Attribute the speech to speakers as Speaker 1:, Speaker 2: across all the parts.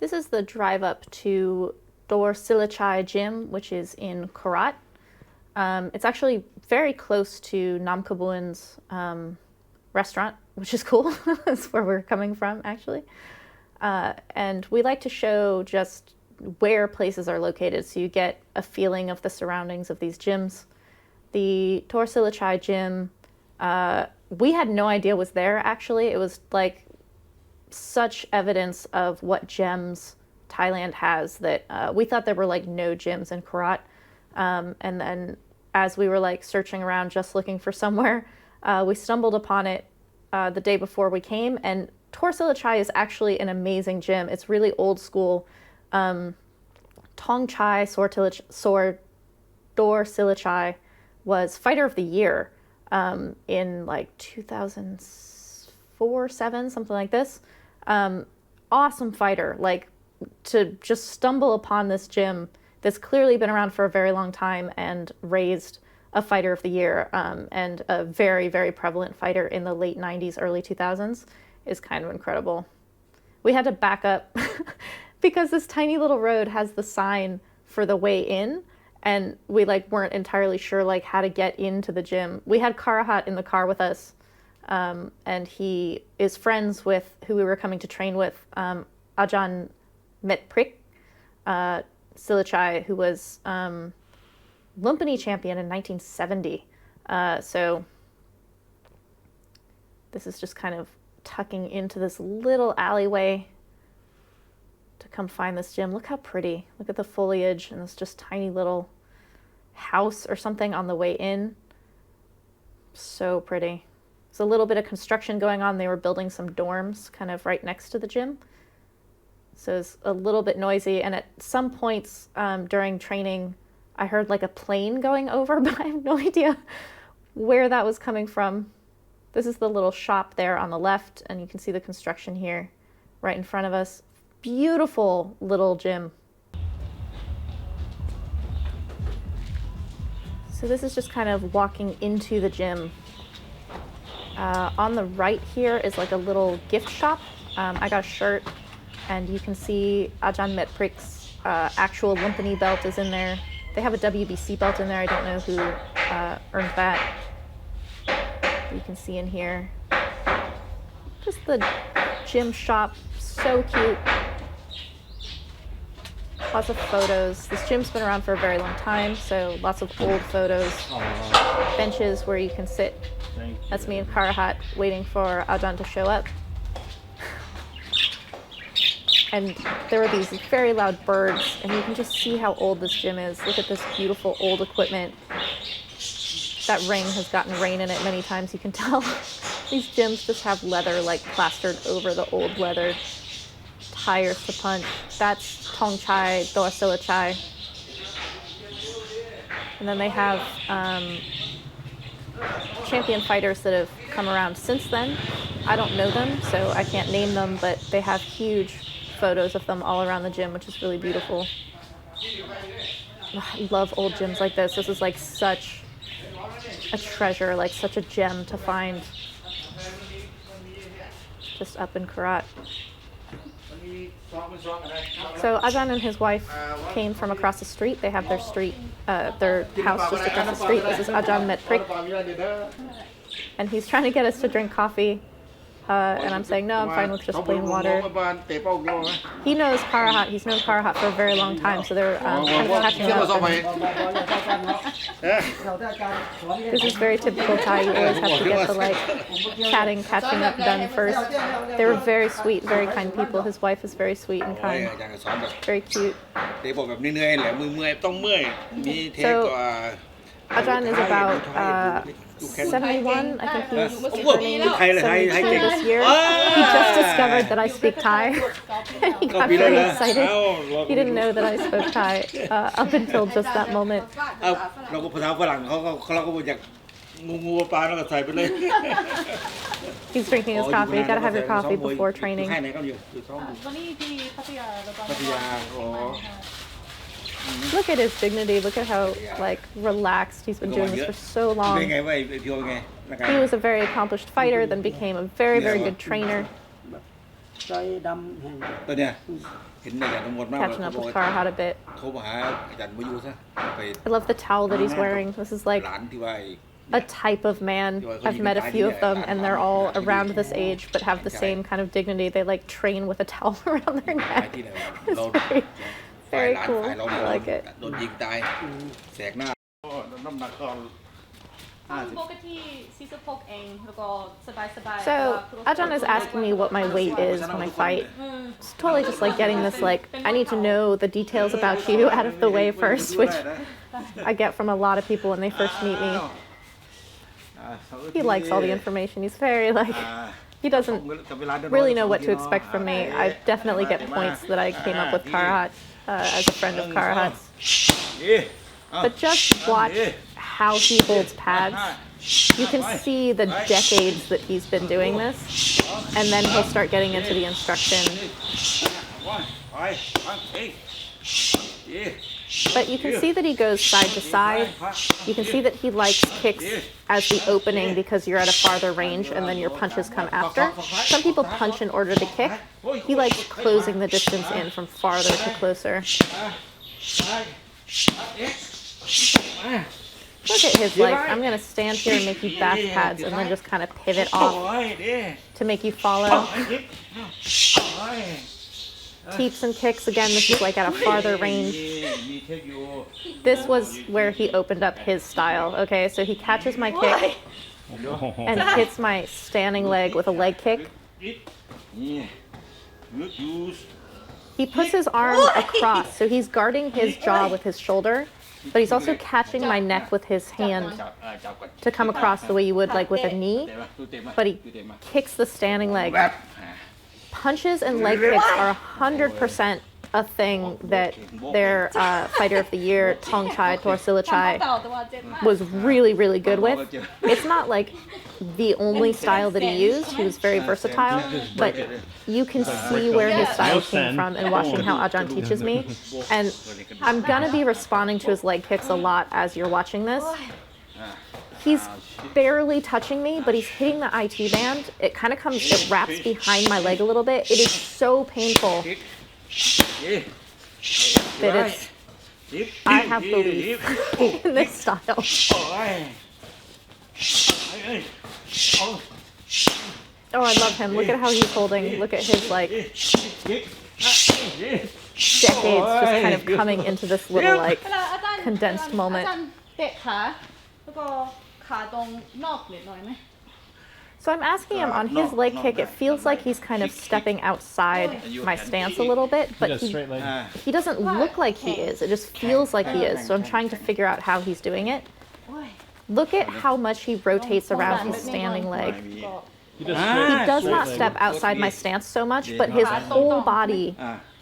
Speaker 1: This is the drive up to Silachai gym, which is in Korat. It's actually very close to Nam Kabuin's restaurant, which is cool. That's where we're coming from, actually. And we like to show just where places are located so you get a feeling of the surroundings of these gyms. The Silachai gym, we had no idea was there, actually. It was like such evidence of what gyms Thailand has that we thought there were like no gyms in Korat. And then as we were like searching around just looking for somewhere, we stumbled upon it the day before we came. And Silachai is actually an amazing gym. It's really old school. Tong Chai Silachai was Fighter of the Year in like 2004, 7, something like this. Awesome fighter. Like, to just stumble upon this gym that's clearly been around for a very long time and raised a Fighter of the Year and a very, very prevalent fighter in the late 90s, early 2000s is kind of incredible. We had to back up because this tiny little road has the sign for the way in, and we like weren't entirely sure like how to get into the gym. We had Karahat in the car with us, and he is friends with who we were coming to train with, Ajahn Metprik, Silachai, who was Lumpini champion in 1970. So this is just kind of tucking into this little alleyway to come find this gym. Look how pretty. Look at the foliage and this just tiny little house or something on the way in. So pretty. There's a little bit of construction going on. They were building some dorms kind of right next to the gym. So it's a little bit noisy. And at some points during training, I heard like a plane going over, but I have no idea where that was coming from. This is the little shop there on the left, and you can see the construction here right in front of us. Beautiful little gym. So this is just kind of walking into the gym. On the right here is like a little gift shop. I got a shirt, and you can see Ajahn Metprik's actual Lumpini belt is in there. They have a WBC belt in there. I don't know who earned that. You can see in here just the gym shop, so cute. Lots of photos. This gym's been around for a very long time, so lots of old photos. Benches where you can sit. That's me and Karahat waiting for Ajahn to show up. And there were these very loud birds, and you can just see how old this gym is. Look at this beautiful old equipment. That ring has gotten rain in it many times, you can tell. These gyms just have leather like plastered over the old leather. Tires to punch. That's Tong Chai, Silachai. And then they have champion fighters that have come around since then. I don't know them, so I can't name them, but they have huge photos of them all around the gym, which is really beautiful. I love old gyms like this. This is like such a treasure, like such a gem to find just up in Korat. So Ajahn and his wife came from across the street. They have their house just across the street. This is Ajahn Metprik, and he's trying to get us to drink coffee. And I'm saying, no, I'm fine with just plain water. He knows Karahat. He's known Karahat for a very long time, so they're kind of catching up. This is very typical Thai. You always have to get the like chatting, catching up done first. They were very sweet, very kind people. His wife is very sweet and kind, very cute. So Ajahn is about 71. I think he's turning 72 this year. He just discovered that I speak Thai. He got very excited. He didn't know that I spoke Thai up until just that moment. He's drinking his coffee. You gotta have your coffee before training. Look at his dignity. Look at how like relaxed he's been doing this for so long. He was a very accomplished fighter, then became a very, very good trainer.
Speaker 2: ใจดำแห่ง
Speaker 3: ตัวเนี้ยเห็นในอาจารย์ทั้งหมดมาก
Speaker 1: Catching up with Karat a bit.
Speaker 3: โทรมาหาอาจารย์มาอยู่ซะไป
Speaker 1: I love the towel that he's wearing. This is like
Speaker 3: หลานที่ว่า
Speaker 1: a type of man. I've met a few of them, and they're all around this age, but have the same kind of dignity. They like train with a towel around their
Speaker 3: ขาย
Speaker 1: neck.
Speaker 3: ที่ไหน
Speaker 1: It's
Speaker 3: เรา
Speaker 1: very
Speaker 3: ร้าน
Speaker 1: cool.
Speaker 3: ขายเรา
Speaker 1: I like it.
Speaker 3: โดนยิงตายแสกหน้าน้ำหนักก็
Speaker 1: So Ajahn is asking me what my weight is when I fight. It's totally just like getting this like, I need to know the details about you out of the way first, which I get from a lot of people when they first meet me. He likes all the information. He's very like, he doesn't really know what to expect from me. I definitely get points that I came up with Karat as a friend of Karat's. But just watch how he holds pads. You can see the decades that he's been doing this, and then he'll start getting into the instruction. But you can see that he goes side to side. You can see that he likes kicks as the opening because you're at a farther range and then your punches come after. Some people punch in order to kick. He likes closing the distance in from farther to closer. Look at his like, I'm going to stand here and make you back pads and then just kind of pivot off to make you follow. Teeps and kicks, again, this is like at a farther range. This was where he opened up his style, okay? So he catches my kick and hits my standing leg with a leg kick. He puts his arm across, so he's guarding his jaw with his shoulder, but he's also catching my neck with his hand to come across the way you would like with a knee, but he kicks the standing leg. Punches and leg kicks are 100% a thing that their fighter of the year, Thongchai Thor Silachai, was really, really good with. It's not like the only style that he used. He was very versatile, but you can see where his style came from in watching how Ajahn teaches me. And I'm gonna be responding to his leg kicks a lot as you're watching this. He's barely touching me, but he's hitting the IT band. It kind of comes, it wraps behind my leg a little bit. It is so painful that it's, I have belief in this style. Oh, I love him. Look at how he's holding. Look at his like decades just kind of coming into this little like condensed moment. So I'm asking him on his leg kick, it feels like he's kind of stepping outside my stance a little bit, but he doesn't look like he is. It just feels like he is. So I'm trying to figure out how he's doing it. Look at how much he rotates around his standing leg. He does not step outside my stance so much, but his whole body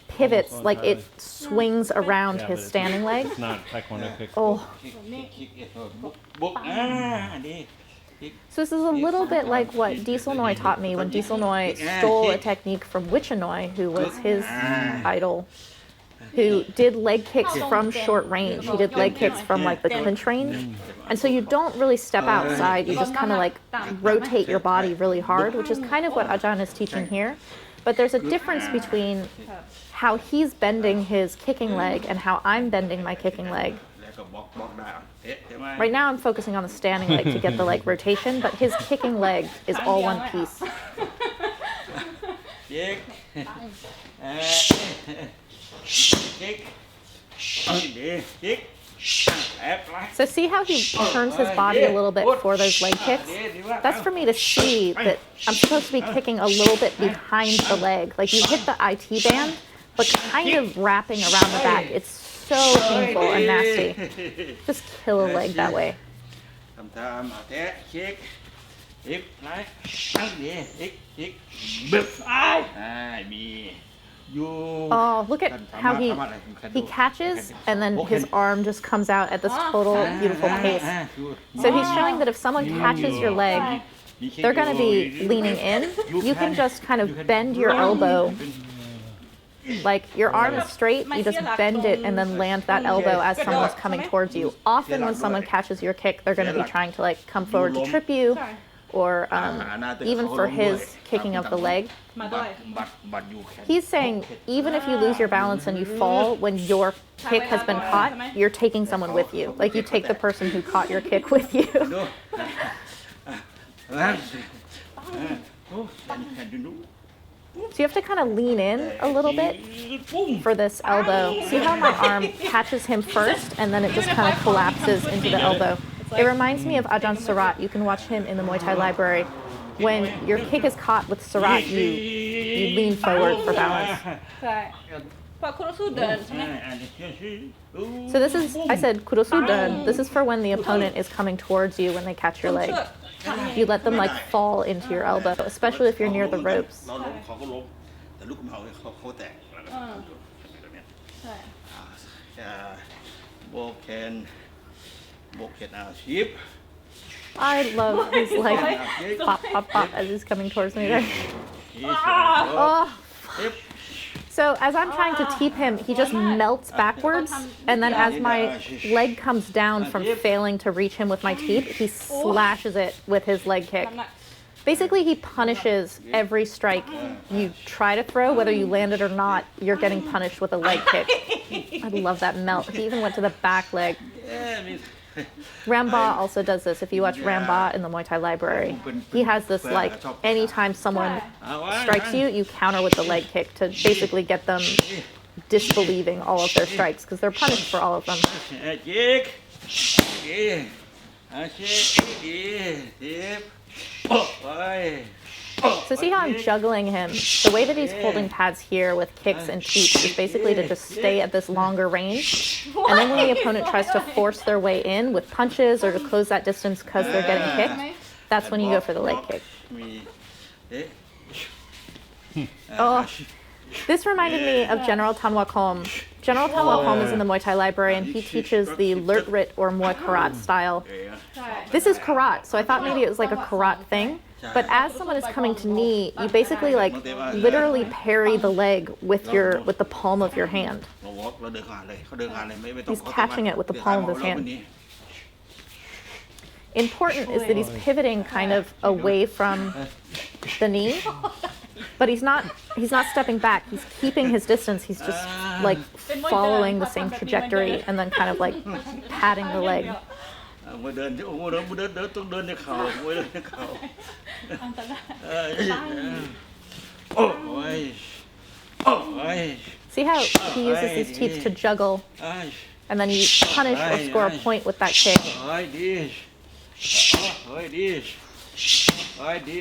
Speaker 1: pivots, like it swings around his standing leg. Oh. So this is a little bit like what Diesel Noi taught me when Diesel Noi stole a technique from Wichanoi, who was his idol, who did leg kicks from short range. He did leg kicks from like the clinch range. And so you don't really step outside, you just kind of like rotate your body really hard, which is kind of what Ajahn is teaching here. But there's a difference between how he's bending his kicking leg and how I'm bending my kicking leg. Right now I'm focusing on the standing leg to get the leg rotation, but his kicking leg is all one piece. So see how he turns his body a little bit for those leg kicks? That's for me to see that I'm supposed to be kicking a little bit behind the leg. Like you hit the IT band, but kind of wrapping around the back. It's so painful and nasty. Just kill a leg that way. Oh, look at how he catches and then his arm just comes out at this total beautiful pace. So he's showing that if someone catches your leg, they're going to be leaning in. You can just kind of bend your elbow. Like your arm is straight, you just bend it and then land that elbow as someone's coming towards you. Often when someone catches your kick, they're going to be trying to like come forward to trip you or even for his
Speaker 3: ด้วย
Speaker 1: kicking of the leg.
Speaker 2: มาด้วย
Speaker 3: but you can
Speaker 1: He's saying even if you lose your balance and you fall when your kick has been caught, you're taking someone with you. Like you take the person who caught your kick with you.
Speaker 3: ดูโอ้can you do
Speaker 1: So you have to kind of lean in a little bit for this elbow. See how my arm catches him first and then it just kind of collapses into the elbow. It reminds me of Ajahn Surat. You can watch him in the Muay Thai Library. When your kick is caught with Surat, you lean forward for balance.
Speaker 2: ใช่พอคุณต้องสู้เดินใช่ไหม
Speaker 1: So this is, I said, kurosu den. This is for when the opponent is coming towards you when they catch your leg. You let them like fall into your elbow, especially if you're near the ropes.
Speaker 3: เราล้มเขาก็ล้มแต่ลูกเขาแตก
Speaker 2: ใช่
Speaker 3: โบเคนอาชีพ
Speaker 1: I love his like pop, pop, pop as he's coming towards me there. Oh. So as I'm trying to teep him, he just melts backwards, and then as my leg comes down from failing to reach him with my teep, he slashes it with his leg kick. Basically, he punishes every strike you try to throw, whether you land it or not, you're getting punished with a leg kick. I love that melt. He even went to the back leg. Ramba also does this. If you watch Ramba in the Muay Thai Library, he has this like anytime someone strikes you, you counter with the leg kick to basically get them disbelieving all of their strikes because they're punished for all of them. So see how I'm juggling him? The way that he's holding pads here with kicks and teeps is basically to just stay at this longer range. And then when the opponent tries to force their way in with punches or to close that distance because they're getting kicked, that's when you go for the leg kick. Oh, this reminded me of General Tanwakom. General Tanwakom is in the Muay Thai Library and he teaches the Lertrit or Muay Karat style. This is Karat, so I thought maybe it was like a Karat thing. But as someone is coming to knee, you basically like literally parry the leg with the palm of your hand. He's catching it with the palm of his hand. Important is that he's pivoting kind of away from the knee, but he's not stepping back. He's keeping his distance. He's just like following the same trajectory and then kind of like patting the leg.
Speaker 3: มวยเดินต้องเดินในเข่ามวยเดินในเข่าโอ้ย
Speaker 1: See how he uses his teeth to juggle and then you punish or score a point with that kick.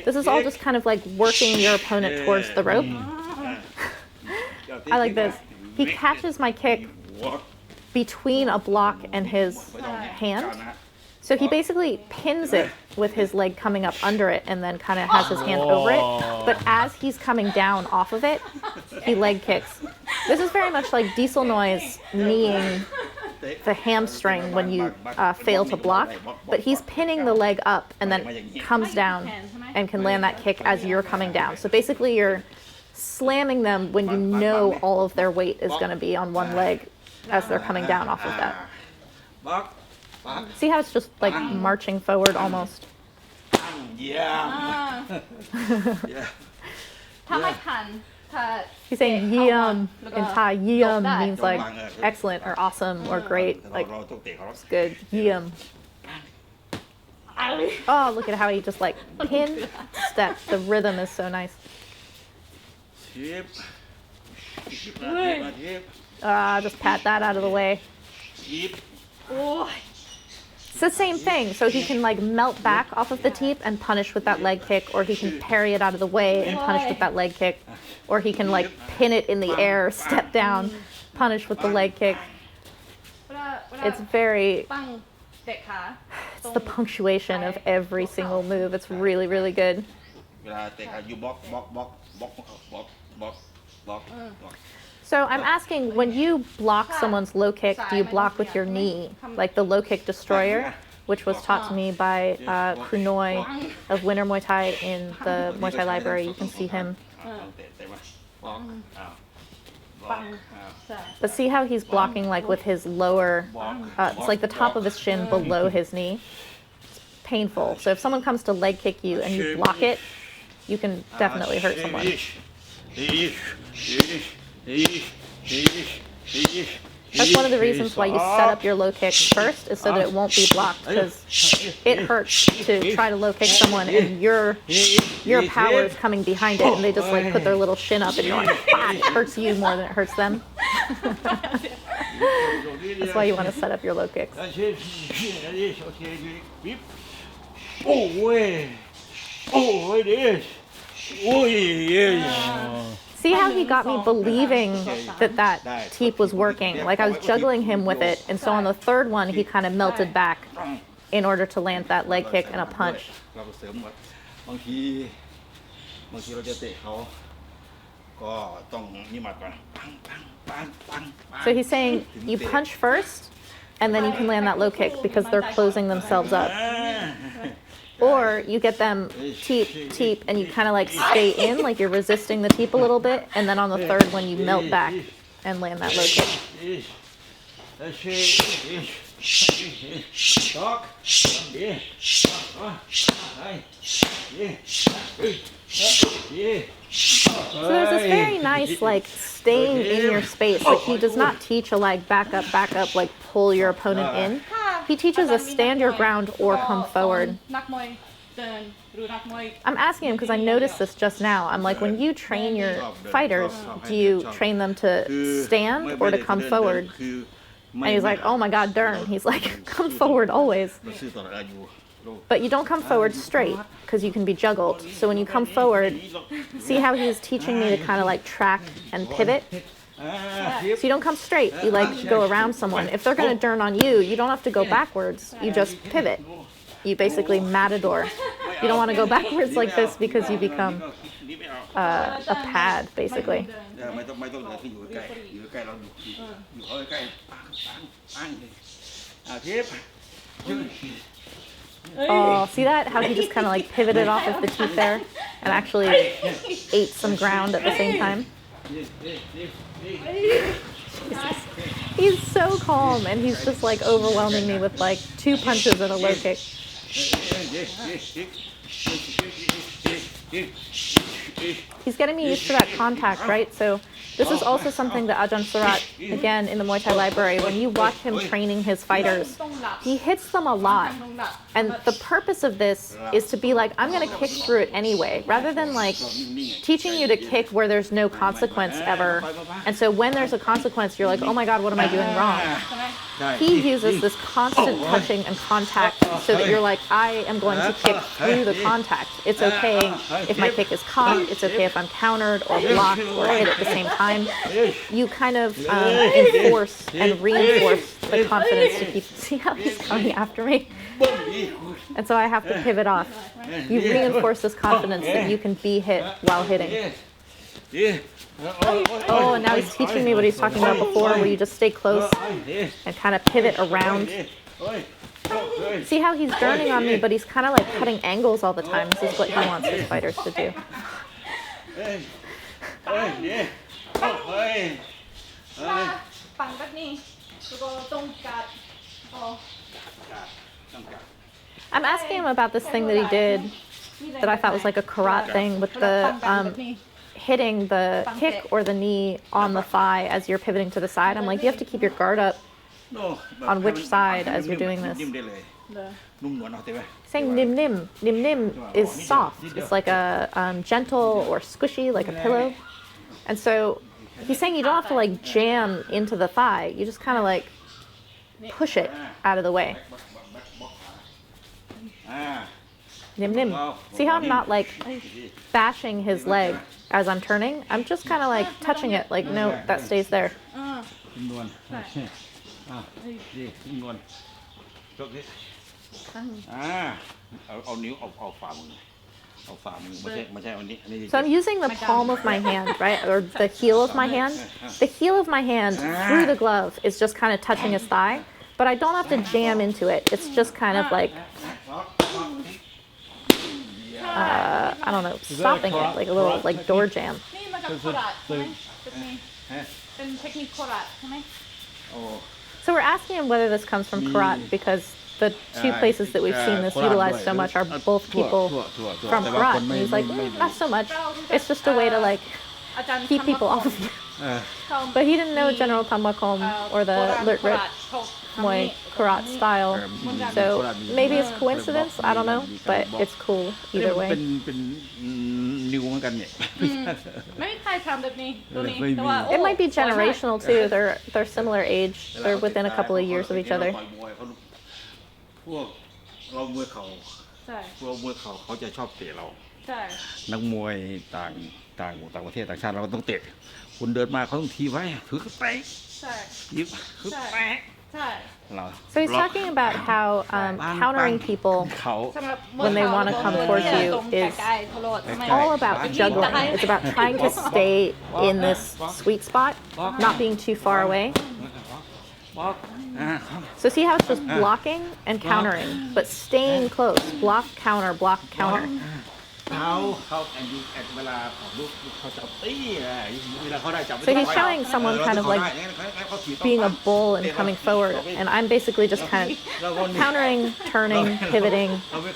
Speaker 1: This is all just kind of like working your opponent towards the rope. I like this. He catches my kick between a block and his hand. So he basically pins it with his leg coming up under it and then kind of has his hand over it. But as he's coming down off of it, he leg kicks. This is very much like Diesel Noise kneeing the hamstring when you fail to block. But he's pinning the leg up and then comes down and can land that kick as you're coming down. So basically you're slamming them when you know all of their weight is going to be on one leg as they're coming down off of that. See how it's just like marching forward almost?
Speaker 2: ถ้าไม่ทันถ้า
Speaker 1: He's saying yum in Thai. Yum means like excellent or awesome or great. Like it's good. Yum. Oh, look at how he just like pin steps. The rhythm is so nice. Just pat that out of the way. It's the same thing. So he can like melt back off of the teep and punish with that leg kick, or he can parry it out of the way and punish with that leg kick, or he can like pin it in the air, step down, punish with the leg kick. It's very, it's the punctuation of every single move. It's really, really good. So I'm asking, when you block someone's low kick, do you block with your knee, like the low kick destroyer, which was taught to me by Krunoi of Winter Muay Thai in the Muay Thai Library. You can see him. But see how he's blocking like with his lower, it's like the top of his shin below his knee. It's painful. So if someone comes to leg kick you and you block it, you can definitely hurt someone. That's one of the reasons why you set up your low kick first, is so that it won't be blocked, because it hurts to try to low kick someone and your power is coming behind it, and they just like put their little shin up and you're like, ah, it hurts you more than it hurts them. That's why you want to set up your low kicks. See how he got me believing that teep was working? Like I was juggling him with it, and so on the third one, he kind of melted back in order to land that leg kick and a punch.
Speaker 3: บางทีเราจะเตะเขาก็ต้องนี่มาก่อนปังปังปังปัง
Speaker 1: So he's saying you punch first, and then you can land that low kick because they're closing themselves up. Or you get them teep, and you kind of like stay in, like you're resisting the teep a little bit, and then on the third one you melt back and land that low kick. So there's this very nice like staying in your space. Like he does not teach a like back up, like pull your opponent in. He teaches a stand your ground or come forward. I'm asking him because I noticed this just now. I'm like, when you train your fighters, do you train them to stand or to come forward? And he's like, oh my God, darn. He's like, come forward always. But you don't come forward straight because you can be juggled. So when you come forward, see how he's teaching me to kind of like track and pivot? So you don't come straight, you like go around someone. If they're going to turn on you, you don't have to go backwards, you just pivot. You basically matador. You don't want to go backwards like this because you become a pad, basically. Oh, see that? How he just kind of like pivoted off of the teeth there and actually ate some ground at the same time. He's so calm, and he's just like overwhelming me with like 2 punches and a low kick. He's getting me used to that contact, right? So this is also something that Ajahn Surat, again in the Muay Thai Library, when you watch him training his fighters, he hits them a lot. And the purpose of this is to be like, I'm going to kick through it anyway, rather than like teaching you to kick where there's no consequence ever. And so when there's a consequence, you're like, oh my God, what am I doing wrong? He uses this constant touching and contact so that you're like, I am going to kick through the contact. It's okay if my kick is caught. It's okay if I'm countered or blocked or hit at the same time. You kind of enforce and reinforce the confidence to keep. See how he's coming after me? And so I have to pivot off. You reinforce this confidence that you can be hit while hitting. Oh, and now he's teaching me what he's talking about before, where you just stay close and kind of pivot around. See how he's turning on me, but he's kind of like cutting angles all the time. This is what he wants his fighters to do.
Speaker 2: ฝั่งแบบนี้แล้วก็ตรงกัด
Speaker 1: I'm asking him about this thing that he did that I thought was like a karate thing with the hitting the kick or the knee on the thigh as you're pivoting to the side. I'm like, you have to keep your guard up on which side as you're doing this. Saying nim nim. Nim nim is soft. It's like a gentle or squishy, like a pillow. And so he's saying you don't have to like jam into the thigh. You just kind of like push it out of the way. Nim nim. See how I'm not like bashing his leg as I'm turning? I'm just kind of like touching it, like, no, that stays there. So I'm using the palm of my hand, right, or the heel of my hand. The heel of my hand through the glove is just kind of touching his thigh, but I don't have to jam into it. It's just kind of like, I don't know, stopping it, like a little like door jam.
Speaker 2: นี่มาจากโคราชใช่ไหมเป็นเทคนิคโคราชใช่ไหม
Speaker 1: So we're asking him whether this comes from karate because the two places that we've seen this utilized so much are both people from Karat. And he's like, not so much. It's just a way to like
Speaker 2: อาจารย์
Speaker 1: keep people off of you. But he didn't know General Tamakom or the Lit Rit Muay Karat style. So maybe it's coincidence. I don't know. But it's cool either way.
Speaker 3: เป็นนิวเหมือนกันเนี่ย
Speaker 2: ไม่มีใครทำแบบนี้ตัวนี้แต่ว่า
Speaker 1: It might be generational too. They're similar age. They're within a couple of years of each other.
Speaker 3: พวกเรามวยเข่า
Speaker 2: ใช่
Speaker 3: พวกมวยเข่าเขาจะชอบเตะเรา
Speaker 2: ใช่
Speaker 3: นักมวยต่างประเทศต่างชาติเราก็ต้องเตะคุณเดินมาเขาต้องทีไว้ถือไป
Speaker 2: ใช่
Speaker 3: ยิบคือแปะ
Speaker 2: ใช่
Speaker 3: เรา
Speaker 1: So he's talking about how countering people
Speaker 3: เขา
Speaker 2: สำหรับ
Speaker 1: when they want to come towards you is all about juggling. It's about trying to stay in this sweet spot, not being too far away.
Speaker 3: บล็อก
Speaker 1: So see how it's just blocking and countering, but staying close. Block, counter, block, counter.
Speaker 3: เขาเวลาของลูกเขาจับตีเวลาเขาได้จับ
Speaker 1: So he's showing someone kind of like being a bull and coming forward, and I'm basically just kind of countering, turning, pivoting,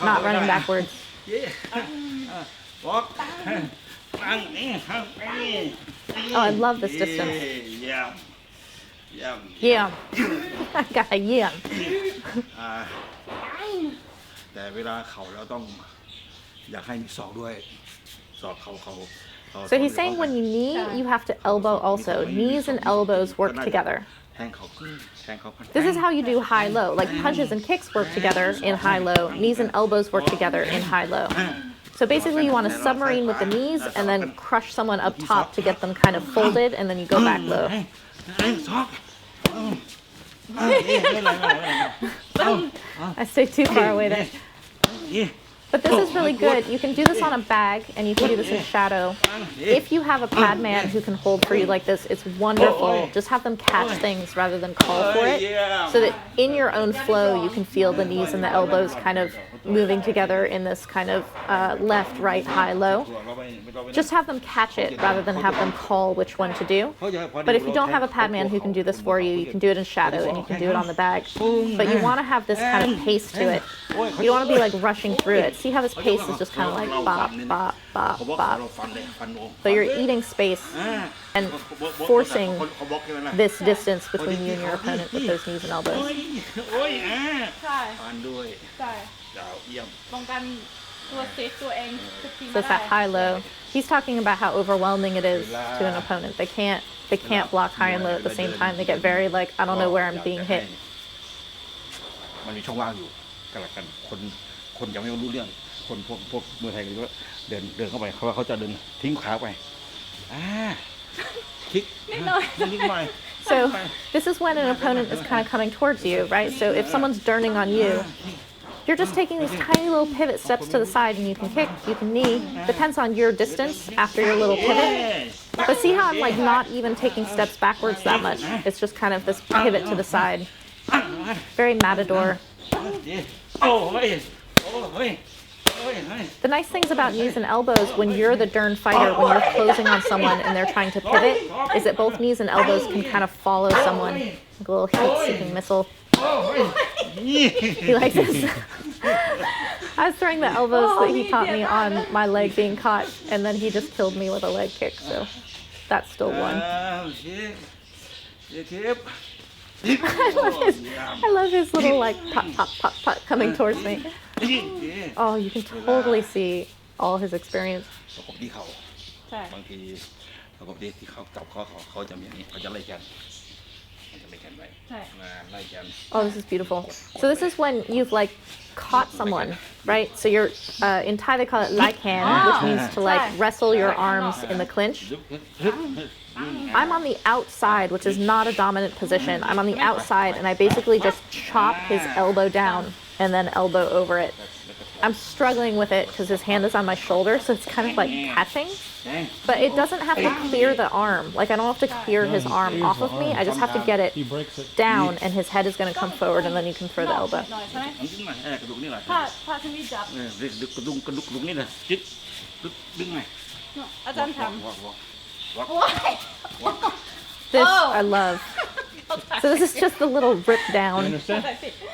Speaker 1: not running backwards.
Speaker 3: บล็อก
Speaker 1: Oh, I love this distance.
Speaker 3: Yeah.
Speaker 1: Yeah. I got a yeah.
Speaker 3: แต่เวลาเขาเราต้องอยากให้มีศอกด้วยศอกเขา
Speaker 1: So he's saying when you knee, you have to elbow also. Knees and elbows work together.
Speaker 3: แทงเขา
Speaker 1: This is how you do high-low. Like punches and kicks work together in high-low. Knees and elbows work together in high-low. So basically you want to submarine with the knees and then crush someone up top to get them kind of folded, and then you go back low.
Speaker 3: ศอก
Speaker 1: I stay too far away there. But this is really good. You can do this on a bag, and you can do this in shadow. If you have a pad man who can hold for you like this, it's wonderful. Just have them catch things rather than call for it, so that in your own flow, you can feel the knees and the elbows kind of moving together in this kind of left, right, high, low. Just have them catch it rather than have them call which one to do. But if you don't have a pad man who can do this for you, you can do it in shadow and you can do it on the bag. But you want to have this kind of pace to it. You don't want to be like rushing through it. See how this pace is just kind of like bop, bop, bop, bop. But you're eating space and forcing this distance between you and your opponent with those knees and elbows.
Speaker 2: ใช่
Speaker 3: ฟันด้วย
Speaker 2: ใช่
Speaker 3: ดาวเยี่ยม
Speaker 2: ป้องกันตัวเซฟตัวเองทุกที
Speaker 1: So it's that high-low. He's talking about how overwhelming it is to an opponent. They can't block high and low at the same time. They get very like, I don't know where I'm being hit.
Speaker 3: มันมีช่องว่างอยู่กันคนยังไม่รู้เรื่องคนพวกมือไทยก็เดินเข้าไปเขาจะเดินทิ้งขาไปคิกนิดหน่อย
Speaker 1: So this is when an opponent is kind of coming towards you, right? So if someone's turning on you, you're just taking these tiny little pivot steps to the side, and you can kick, you can knee. Depends on your distance after your little pivot. But see how I'm like not even taking steps backwards that much. It's just kind of this pivot to the side. Very matador. The nice things about knees and elbows when you're the Dern fighter, when you're closing on someone and they're trying to pivot, is that both knees and elbows can kind of follow someone. Like a little heat-seeking missile. He likes this. I was throwing the elbows that he taught me on my leg being caught, and then he just killed me with a leg kick, so that's still one. I love his little like pop, pop, pop, pop coming towards me. Oh, you can totally see all his experience.
Speaker 3: ประกบที่เขา
Speaker 2: ใช่
Speaker 3: บางทีประกบที่เขาจับเขาจะมีอย่างนี้เขาจะไล่กันไป
Speaker 2: ใช่
Speaker 3: ไล่กัน
Speaker 1: Oh, this is beautiful. So this is when you've like caught someone, right? So you're in Thai they call it like hand, which means to like wrestle your arms in the clinch. I'm on the outside, which is not a dominant position. I'm on the outside, and I basically just chop his elbow down and then elbow over it. I'm struggling with it because his hand is on my shoulder, so it's kind of like catching. But it doesn't have to clear the arm. Like, I don't have to clear his arm off of me. I just have to get it down, and his head is going to come forward, and then you can throw the elbow.
Speaker 2: หน่อยใช่ไหม
Speaker 3: กระดูกนี่แหละ
Speaker 2: ถ้าฉันมีจับ
Speaker 3: กระดูกนี่แหละจิ๊ดดึงไง
Speaker 2: อาจารย์ท
Speaker 3: วอก
Speaker 2: ำโอ้ย
Speaker 1: This I love. So this is just a little rip down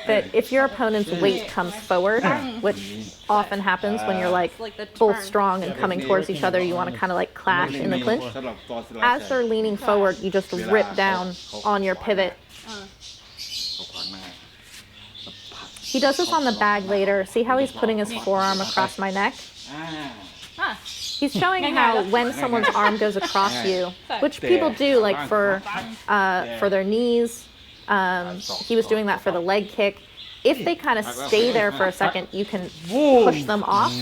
Speaker 1: that if your opponent's weight comes forward, which often happens when you're like
Speaker 2: Like the
Speaker 1: both
Speaker 2: turn.
Speaker 1: strong and coming towards each other, you want to kind of like clash in the clinch.
Speaker 3: สำหรับตอนศิลา
Speaker 1: As they're leaning forward, you just rip down on your pivot.
Speaker 3: เขาขวางหน้า
Speaker 1: He does this on the bag later. See how he's putting his forearm across my neck?
Speaker 3: อ่า
Speaker 2: Huh.
Speaker 1: He's showing how when someone's arm goes across you, which people do like for their knees. He was doing that for the leg kick. If they kind of stay there for a second, you can push them off.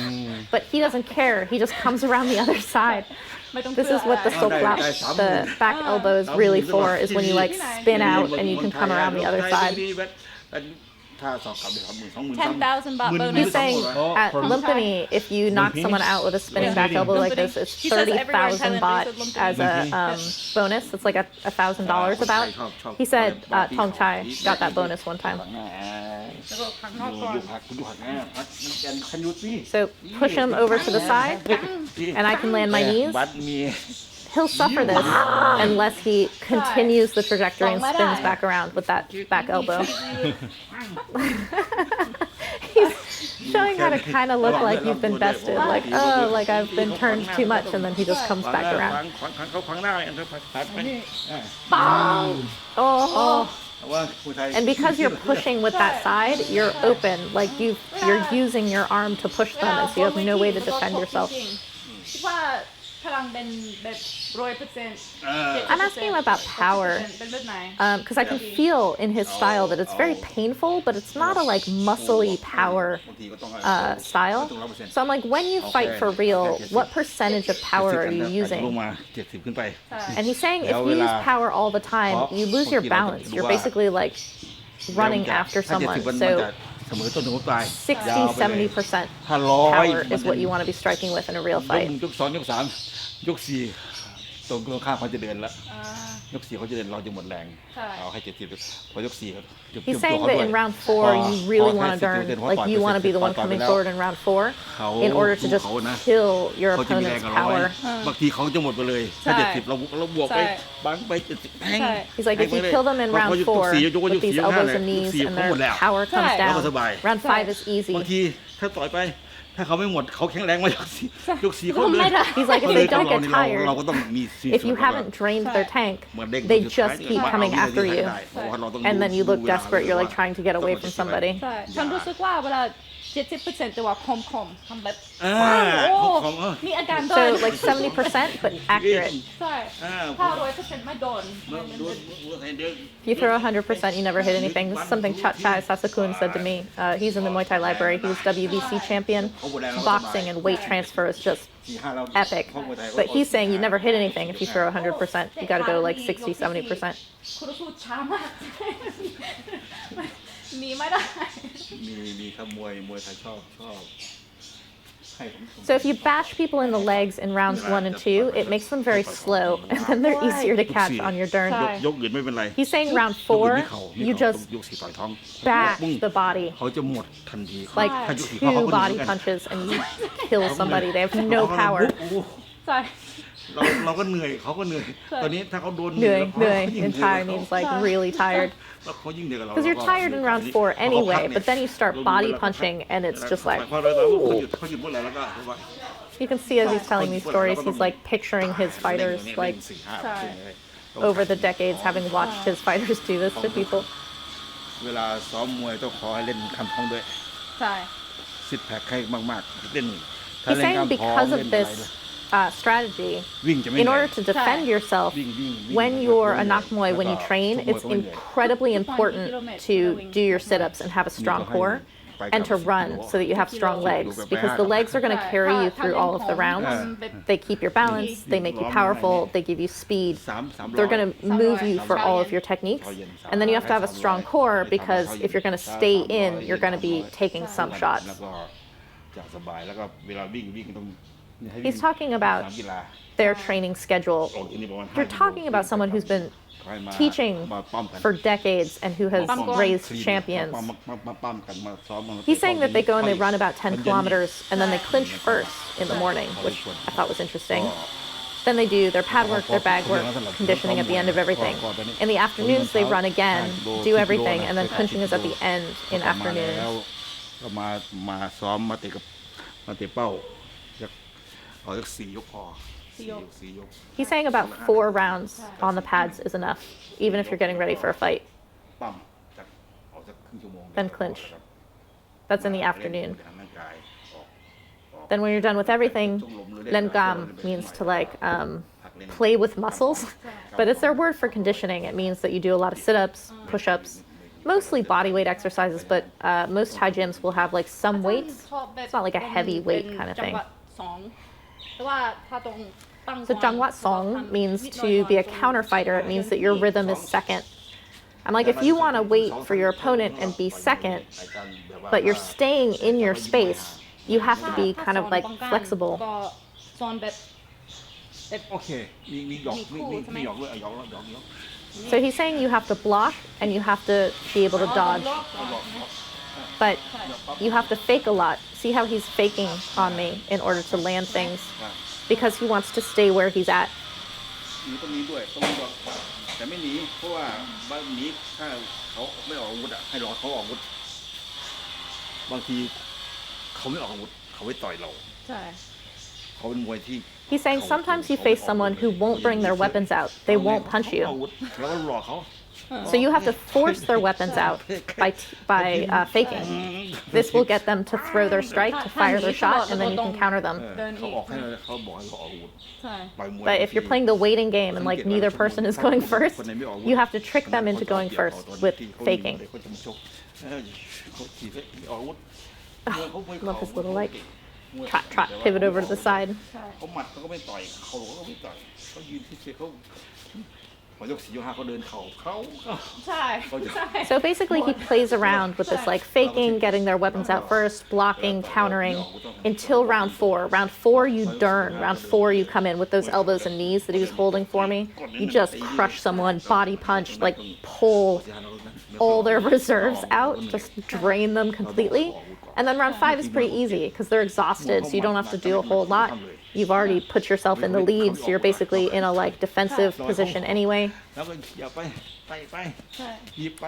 Speaker 1: But he doesn't care. He just comes around the other side.
Speaker 2: ไม่ต้อง
Speaker 1: This is what the soklap, the back elbow is really for, is when you like spin out and you can come around the other side.
Speaker 3: ถ้าสอบกลับไป20,000
Speaker 2: 10,000 baht bonus.
Speaker 1: He's saying at Lumpini, if you knock someone out with a spinning back elbow like this, it's
Speaker 2: He says everywhere in
Speaker 1: 30,000
Speaker 2: Thailand
Speaker 1: baht
Speaker 2: they said
Speaker 1: as a bonus. It's like $1,000 about. He said Tong Chai got that bonus one time.
Speaker 2: แล้วก็ข้างนอกก่อน
Speaker 3: ดูผักหน้าผักคันยูซี่
Speaker 1: So push him over to the side, and I can land my knees.
Speaker 3: บัตมี
Speaker 1: He'll suffer this unless he continues the trajectory and spins back around with that back elbow. He's showing how to kind of look like you've been bested, like, oh, like I've been turned too much, and then he just comes back around.
Speaker 3: เขาขวางหน้าอันนั้นผักไป
Speaker 1: Oh.
Speaker 3: ว่าผู้ไทย
Speaker 1: And because you're pushing with that side, you're open, like you're using your arm to push them, and so you have no way to defend yourself.
Speaker 2: คิดว่าพลังเป็นแบบ 100%.
Speaker 1: I'm asking him about power.
Speaker 2: เป็นแบบไหน
Speaker 1: Because I can feel in his style that it's very painful, but it's not a like muscly power
Speaker 3: บางทีก็ต้อง
Speaker 1: style. So I'm like, when you fight for real, what percentage of power are you
Speaker 3: ล
Speaker 1: using?
Speaker 3: งมา70ขึ้นไป
Speaker 1: And he's saying if you use power all the time, you lose your balance. You're basically like running after someone. So
Speaker 3: เสมอต้นเสมอปลาย
Speaker 1: 60, 70%
Speaker 3: ถ้าร้อย
Speaker 1: power is what you want to be striking with in a real
Speaker 3: ยก
Speaker 1: fight.
Speaker 3: 1ยก2ยก3ยก4ตรงข้ามเขาจะเดินแล้วยก4เขาจะเดินเราจะหมดแรงเอาให้70พอยก4
Speaker 1: He's saying that in round 4, you really want to turn, like you want to be the one coming forward in round 4 in order to just kill your
Speaker 3: เขาจะมีแรง
Speaker 1: opponent's
Speaker 3: กับร้อย
Speaker 1: power.
Speaker 3: บางทีเขาจะหมดไปเลยถ้า70เราบวกไปบังไป70แทง
Speaker 1: He's like, if you kill them in round 4 with these elbows and knees and their power comes down, round 5 is easy.
Speaker 3: บางทีถ้าต่อยไปถ้าเขาไม่หมดเขาแข็งแรงมายก4เขาเลย
Speaker 1: He's like, if they don't get
Speaker 3: เราก็
Speaker 1: tired,
Speaker 3: ต้องมี
Speaker 1: if you haven't drained their tank, they just keep coming after you. And then you look desperate, you're like trying to get away from somebody.
Speaker 2: ใช่ฉันรู้สึกว่าเวลา 70% แต่ว่าคมทำแบบ
Speaker 3: โอ้
Speaker 2: มีอาการโดน
Speaker 1: So like 70%, but accurate.
Speaker 2: ใช่ถ้า 100% ไม่โดน
Speaker 1: If you throw 100%, you never hit anything. This is something Chai Sasakun said to me. He's in the Muay Thai Library. He was WBC champion. Boxing and weight transfer is just epic. But he's saying you never hit anything if you throw 100%. You got to go like 60, 70%.
Speaker 2: คุณสู้ช้ามากหนีไม่ได้
Speaker 3: มีขมวยไทยชอบ
Speaker 1: So if you bash people in the legs in rounds 1 and 2, it makes them very slow, and then they're easier to catch on your turn.
Speaker 3: ยกอื่นไม่เป็นไร
Speaker 1: He's saying round 4, you just
Speaker 3: ยก4ต่อยท้อง
Speaker 1: bash the body.
Speaker 3: เขาจะหมดทันที
Speaker 1: Like 2 body punches and you kill somebody. They have no power.
Speaker 2: ใช่
Speaker 3: เราก็เหนื่อยเขาก็เหนื่อยตอนนี้ถ้าเขาโดน
Speaker 1: นื่อย and tired means like really tired.
Speaker 3: เขายิ่งเหนื่อยกับเรา
Speaker 1: Because you're tired in round 4 anyway, but then you start body punching and it's just like,
Speaker 3: พอเราเขาหยุดเมื่อไหร่แล้วก็
Speaker 1: you can see as he's telling these stories, he's like picturing his fighters like over the decades having watched his fighters do this to people.
Speaker 3: เวลาซ้อมมวยต้องขอให้เล่นคำท้องด้วย
Speaker 2: ใช่
Speaker 3: ซิดแพคให้มากๆเล่น
Speaker 1: He's saying because of this strategy, in order to defend yourself, when you're a nakmoy, when you train, it's incredibly important to do your sit-ups and have a strong core and to run so that you have strong legs, because the legs are going to carry you through all of the rounds. They keep your balance, they make you powerful, they give you speed. They're going to move you for all of your techniques. And then you have to have a strong core, because if you're going to stay in, you're going to be taking some shots. He's talking about their training schedule. You're talking about someone who's been teaching for decades and who has raised champions. He's saying that they go and they run about 10 kilometers and then they clinch first in the morning, which I thought was interesting. Then they do their pad work, their bag work, conditioning at the end of everything. In the afternoons, they run again, do everything, and then clinching is at the end in
Speaker 3: แล้ว
Speaker 1: afternoons.
Speaker 3: ก็มาซ้อมมาเตะกับมาเตะเป้าเอาสัก4 ยกพอ 4 ยก
Speaker 1: He's saying about 4 rounds on the pads is enough, even if you're getting ready for a fight.
Speaker 3: ปั้มจากเอาสักครึ่งชั่วโมง
Speaker 1: Then clinch. That's in the afternoon.
Speaker 3: ทำร่างกายออก
Speaker 1: Then when you're done with everything, lengam means to like play with muscles, but it's their word for conditioning. It means that you do a lot of sit-ups, push-ups, mostly body weight exercises, but most Thai gyms will have like some weights. It's not like a heavy weight kind of thing. So jangwat song means to be a counter fighter. It means that your rhythm is second. I'm like, if you want to wait for your opponent and be second, but you're staying in your space, you have to be kind of like flexible.
Speaker 3: โอเคมีหยอกมีหยอกด้วยหยอก
Speaker 1: So he's saying you have to block and you have to be able to dodge, but you have to fake a lot. See how he's faking on me in order to land things because he wants to stay where he's at.
Speaker 3: หนีต้องมีด้วยต้องมีหยอกแต่ไม่หนีเพราะว่าบางหนีถ้าเขาไม่ออกอาวุธอ่ะให้รอเขาออกอาวุธบางทีเขาไม่ออกอาวุธเขาไม่ต่อยเราเขาเป็นมวยที่
Speaker 1: He's saying sometimes you face someone who won't bring their weapons out. They won't punch you.
Speaker 3: แล้วก็รอเขา
Speaker 1: So you have to force their weapons out by faking. This will get them to throw their strike, to fire their shot, and then you can counter them.
Speaker 3: เขาออกให้เขาบอกให้เขาออกอาวุธ
Speaker 1: But if you're playing the waiting game and like neither person is going first, you have to trick them into going first with faking. Love his little like trot, pivot over to the side.
Speaker 3: เขาหมัดเขาก็ไม่ต่อยเขาก็ไม่ต่อยเขายืนที่เฉยเขาพอยก4 ยก 5เขาเดินเข่าเขา
Speaker 1: So basically he plays around with this like faking, getting their weapons out first, blocking, countering until round 4. Round 4 you turn, round 4 you come in with those elbows and knees that he was holding for me. You just crush someone, body punch, like pull all their reserves out, just drain them completely. And then round 5 is pretty easy because they're exhausted, so you don't have to do a whole lot. You've already put yourself in the lead, so you're basically in a like defensive position anyway.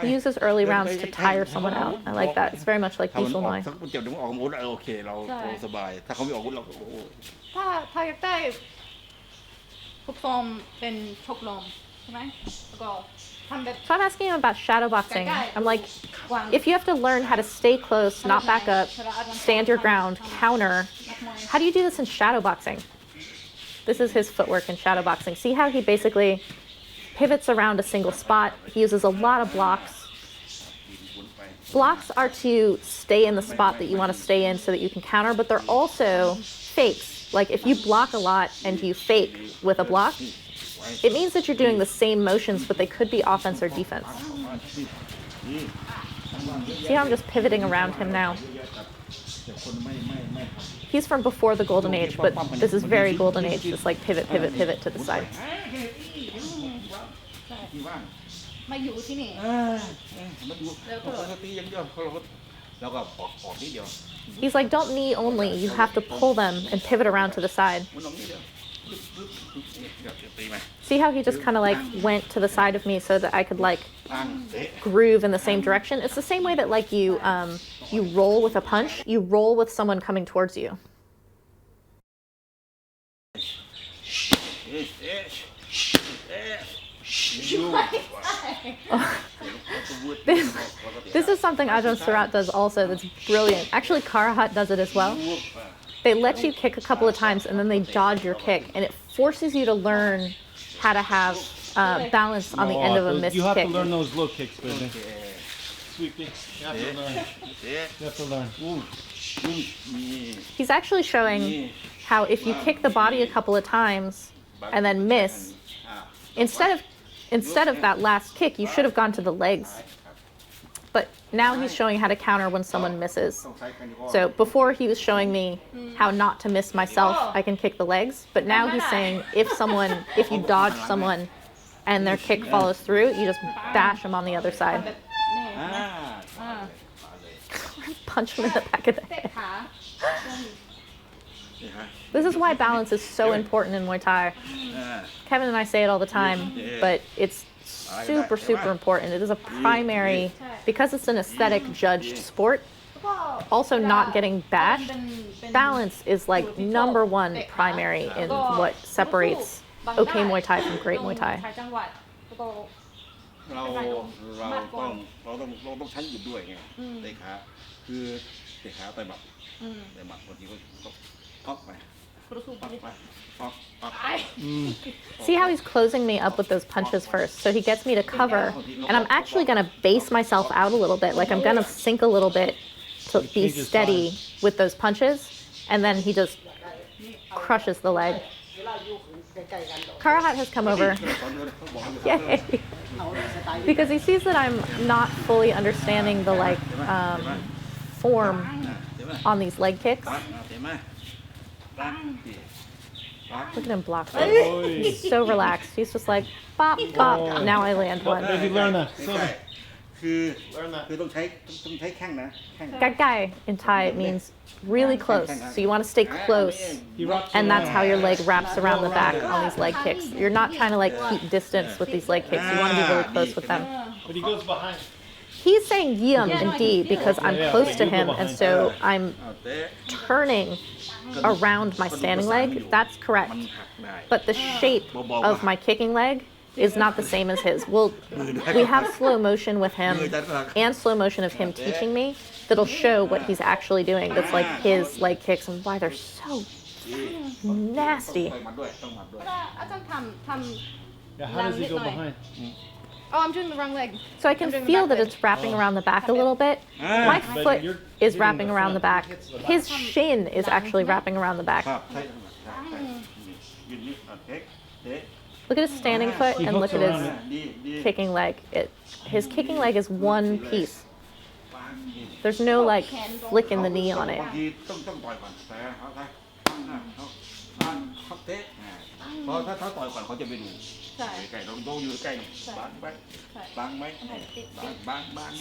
Speaker 1: He uses early rounds to tire someone out. I like that. It's very much like Diesel Noi.
Speaker 3: เดี๋ยวออกอาวุธโอเคเราสบายถ้าเขาไม่ออกอาวุธเราก็
Speaker 2: ถ้าอยากได้ฝึกซ้อมเป็นชกลมใช่ไหมแล้วก็ทำแบบ
Speaker 1: So I'm asking him about shadow boxing. I'm like, if you have to learn how to stay close, not back up, stand your ground, counter, how do you do this in shadow boxing? This is his footwork in shadow boxing. See how he basically pivots around a single spot. He uses a lot of blocks. Blocks are to stay in the spot that you want to stay in so that you can counter, but they're also fakes. Like if you block a lot and you fake with a block, it means that you're doing the same motions, but they could be offense or defense. See how I'm just pivoting around him now? He's from before the golden age, but this is very golden age, just like pivot, pivot, pivot to the side.
Speaker 2: มาอยู่ที่นี่
Speaker 3: แล้วก็ออกนิดเดียว
Speaker 1: He's like, don't knee only, you have to pull them and pivot around to the side. See how he just kind of like went to the side of me so that I could like groove in the same direction? It's the same way that like you roll with a punch, you roll with someone coming towards you. This is something Ajahn Surat does also that's brilliant. Actually, Karahat does it as well. They let you kick a couple of times and then they dodge your kick, and it forces you to learn how to have balance on the end of a missed
Speaker 4: You have
Speaker 1: kick.
Speaker 4: to learn those low kicks, baby. Sweeping. You have to learn. You have to learn.
Speaker 1: He's actually showing how if you kick the body a couple of times and then miss, instead of that last kick, you should have gone to the legs. But now he's showing how to counter when someone misses. So before he was showing me how not to miss myself, I can kick the legs. But now he's saying if you dodge someone and their kick follows through, you just bash them on the other side. Punch him in the back of the
Speaker 2: เตะ
Speaker 1: head.
Speaker 2: ขา
Speaker 3: นี่ฮะ
Speaker 1: This is why balance is so important in Muay Thai.
Speaker 3: อ่า
Speaker 1: Kevin and I say it all the time, but it's super, super important. It is a primary, because it's an aesthetic judged sport,
Speaker 2: แล้วก็
Speaker 1: also not getting
Speaker 2: เป็น
Speaker 1: bashed.
Speaker 2: เป็น
Speaker 1: Balance is like number one primary in what separates okay Muay Thai from great Muay Thai.
Speaker 2: จังหวัดแล้วก็
Speaker 3: เราต้องใช้หยุดด้วยไงเตะขาคือเตะขาต่อยหมัดต่อยหมัดบางทีก็ป๊อกไปป๊อกไปป๊อก
Speaker 1: See how he's closing me up with those punches first. So he gets me to cover, and I'm actually going to base myself out a little bit. Like I'm going to sink a little bit to be steady with those punches, and then he just crushes the leg. Karahat has come over. Yay. Because he sees that I'm not fully understanding the form on these leg kicks. Look at him block. He's so relaxed. He's just like, bop, bop. Now I land one.
Speaker 4: Maybe learn that. Sylvie.
Speaker 3: คือต้องใช้แข้งนะแข้ง
Speaker 1: Gaggai in Thai means really close. So you want to stay close.
Speaker 4: He wraps
Speaker 1: And that's
Speaker 4: around.
Speaker 1: how your leg wraps around the back on these leg kicks. You're not trying to like keep distance with these leg kicks. You want to be really close with them.
Speaker 4: But he goes behind.
Speaker 1: He's saying yum indeed because I'm close to him, and so I'm
Speaker 3: เตะ
Speaker 1: turning around my standing leg. That's correct.
Speaker 3: มันหักได้
Speaker 1: But the shape of my kicking leg is not the same as his. We have slow motion with him and slow motion of him teaching me that'll show what he's actually doing. That's like his leg kicks and why they're so nasty.
Speaker 3: ต่อยหมัดด้วยต้องหมัดด้วย
Speaker 2: อาจารย์ทำ
Speaker 4: Yeah, how does he go behind?
Speaker 2: Oh, I'm doing the wrong leg.
Speaker 1: So I can feel that it's wrapping around the back a little bit. My
Speaker 4: But
Speaker 1: foot
Speaker 4: you're
Speaker 1: is
Speaker 4: hitting
Speaker 1: wrapping
Speaker 4: the
Speaker 1: around the
Speaker 4: front.
Speaker 1: back. His shin is actually wrapping around the back.
Speaker 3: ครับใช่ยืนนี่เตะเตะ
Speaker 1: Look at his standing foot
Speaker 4: He
Speaker 1: and look
Speaker 4: hooks
Speaker 1: at
Speaker 4: around
Speaker 1: his
Speaker 4: it.
Speaker 3: ดีดี
Speaker 1: kicking leg. His kicking leg is one piece. There's no like flick in the knee on it.
Speaker 3: บางทีต้องต่อยก่อนแต่เขาเตะเพราะถ้าต่อยก่อนเขาจะไปดู
Speaker 2: ใช่
Speaker 3: ไก่เราต้องอยู่ใกล้บังไหม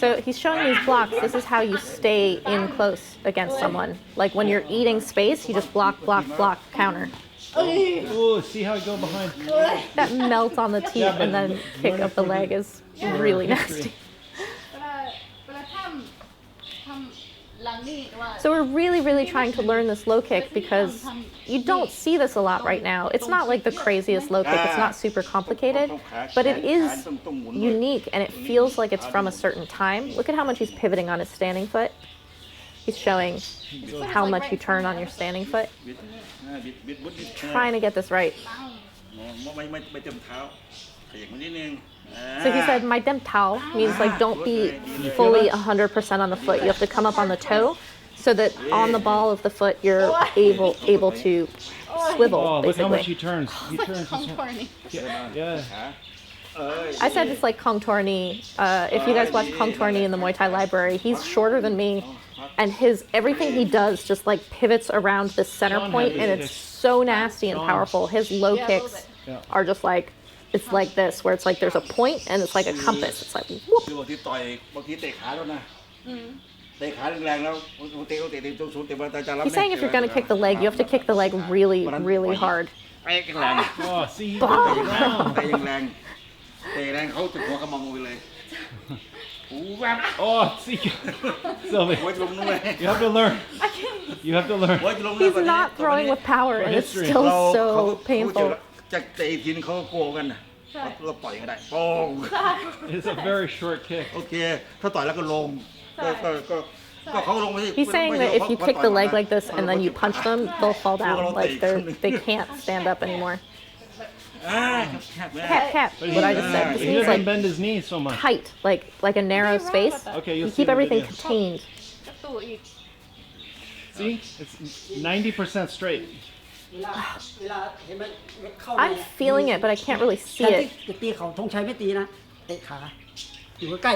Speaker 1: So he's showing these blocks. This is how you stay in close against someone. Like when you're eating space, you just block, block, block, counter.
Speaker 4: Oh, see how he go behind?
Speaker 1: That melt on the teeth and then kick up the leg is really nasty.
Speaker 2: เวลาทำหลังนี่ว่า
Speaker 1: So we're really, really trying to learn this low kick because you don't see this a lot right now. It's not like the craziest low kick. It's not super complicated, but it is unique and it feels like it's from a certain time. Look at how much he's pivoting on his standing foot. He's showing how much you turn on your standing foot. Trying to get this right.
Speaker 3: ไม่เต็มเท้าขยับมานิดนึง
Speaker 1: So he said, my dem tao means like don't be fully 100% on the foot. You have to come up on the toe so that on the ball of the foot you're able to swivel,
Speaker 4: Oh, look how much
Speaker 1: basically.
Speaker 4: he turns. He turns.
Speaker 2: contorting.
Speaker 4: Yeah.
Speaker 1: I said it's like Kong Torni. If you guys watch Kong Torni in the Muay Thai Library, he's shorter than me, and everything he does just like pivots around the center point, and it's so nasty and powerful. His low kicks are just like it's like this, where it's like there's a point and it's like a compass. It's like whoop.
Speaker 3: คือบางทีต่อยบางทีเตะขาแล้วนะเตะขาแรงๆแล้วเตะจนสูงเตะมาแต่จะรับ
Speaker 1: He's saying if you're gonna kick the leg, you have to kick the leg really, really hard.
Speaker 3: เตะแรง
Speaker 4: Oh, see, he goes
Speaker 3: เตะ
Speaker 4: down.
Speaker 3: ยังแรงเตะแรงเขาจุดหัวขมองไปเลยโอ้แวบ
Speaker 4: Oh, see, Sylvie,
Speaker 3: หัวจะลงนู่นเลย
Speaker 4: you have to learn. You have to learn.
Speaker 3: หัวจะลง
Speaker 1: He's not throwing with power, and it's still so painful.
Speaker 3: จะเตะอีกทีนึงเขาโกงกันนะเราต่อยก็ได้โป้ง
Speaker 4: It's a very short kick.
Speaker 3: โอเคถ้าต่อยแล้วก็ลงก็เขาลงไม่
Speaker 1: He's saying that if you kick the leg like this and then you punch them, they'll fall down. Like they can't stand up anymore.
Speaker 3: อ่า
Speaker 1: Cap,
Speaker 4: But
Speaker 1: what I just said. This
Speaker 4: he
Speaker 1: means
Speaker 4: doesn't
Speaker 1: like
Speaker 4: bend his knees so much.
Speaker 1: tight, like a narrow space.
Speaker 4: Okay,
Speaker 1: You
Speaker 4: you'll see
Speaker 1: keep
Speaker 4: the
Speaker 1: everything
Speaker 4: video.
Speaker 1: contained.
Speaker 2: กระตูอีก
Speaker 4: See, it's 90% straight.
Speaker 5: เวลาเห็นไหมเข้า
Speaker 1: I'm feeling it, but I can't really see
Speaker 5: แต่
Speaker 1: it.
Speaker 5: ที่ตีเขาธงชัยไม่ตีนะเตะขาอยู่ใกล้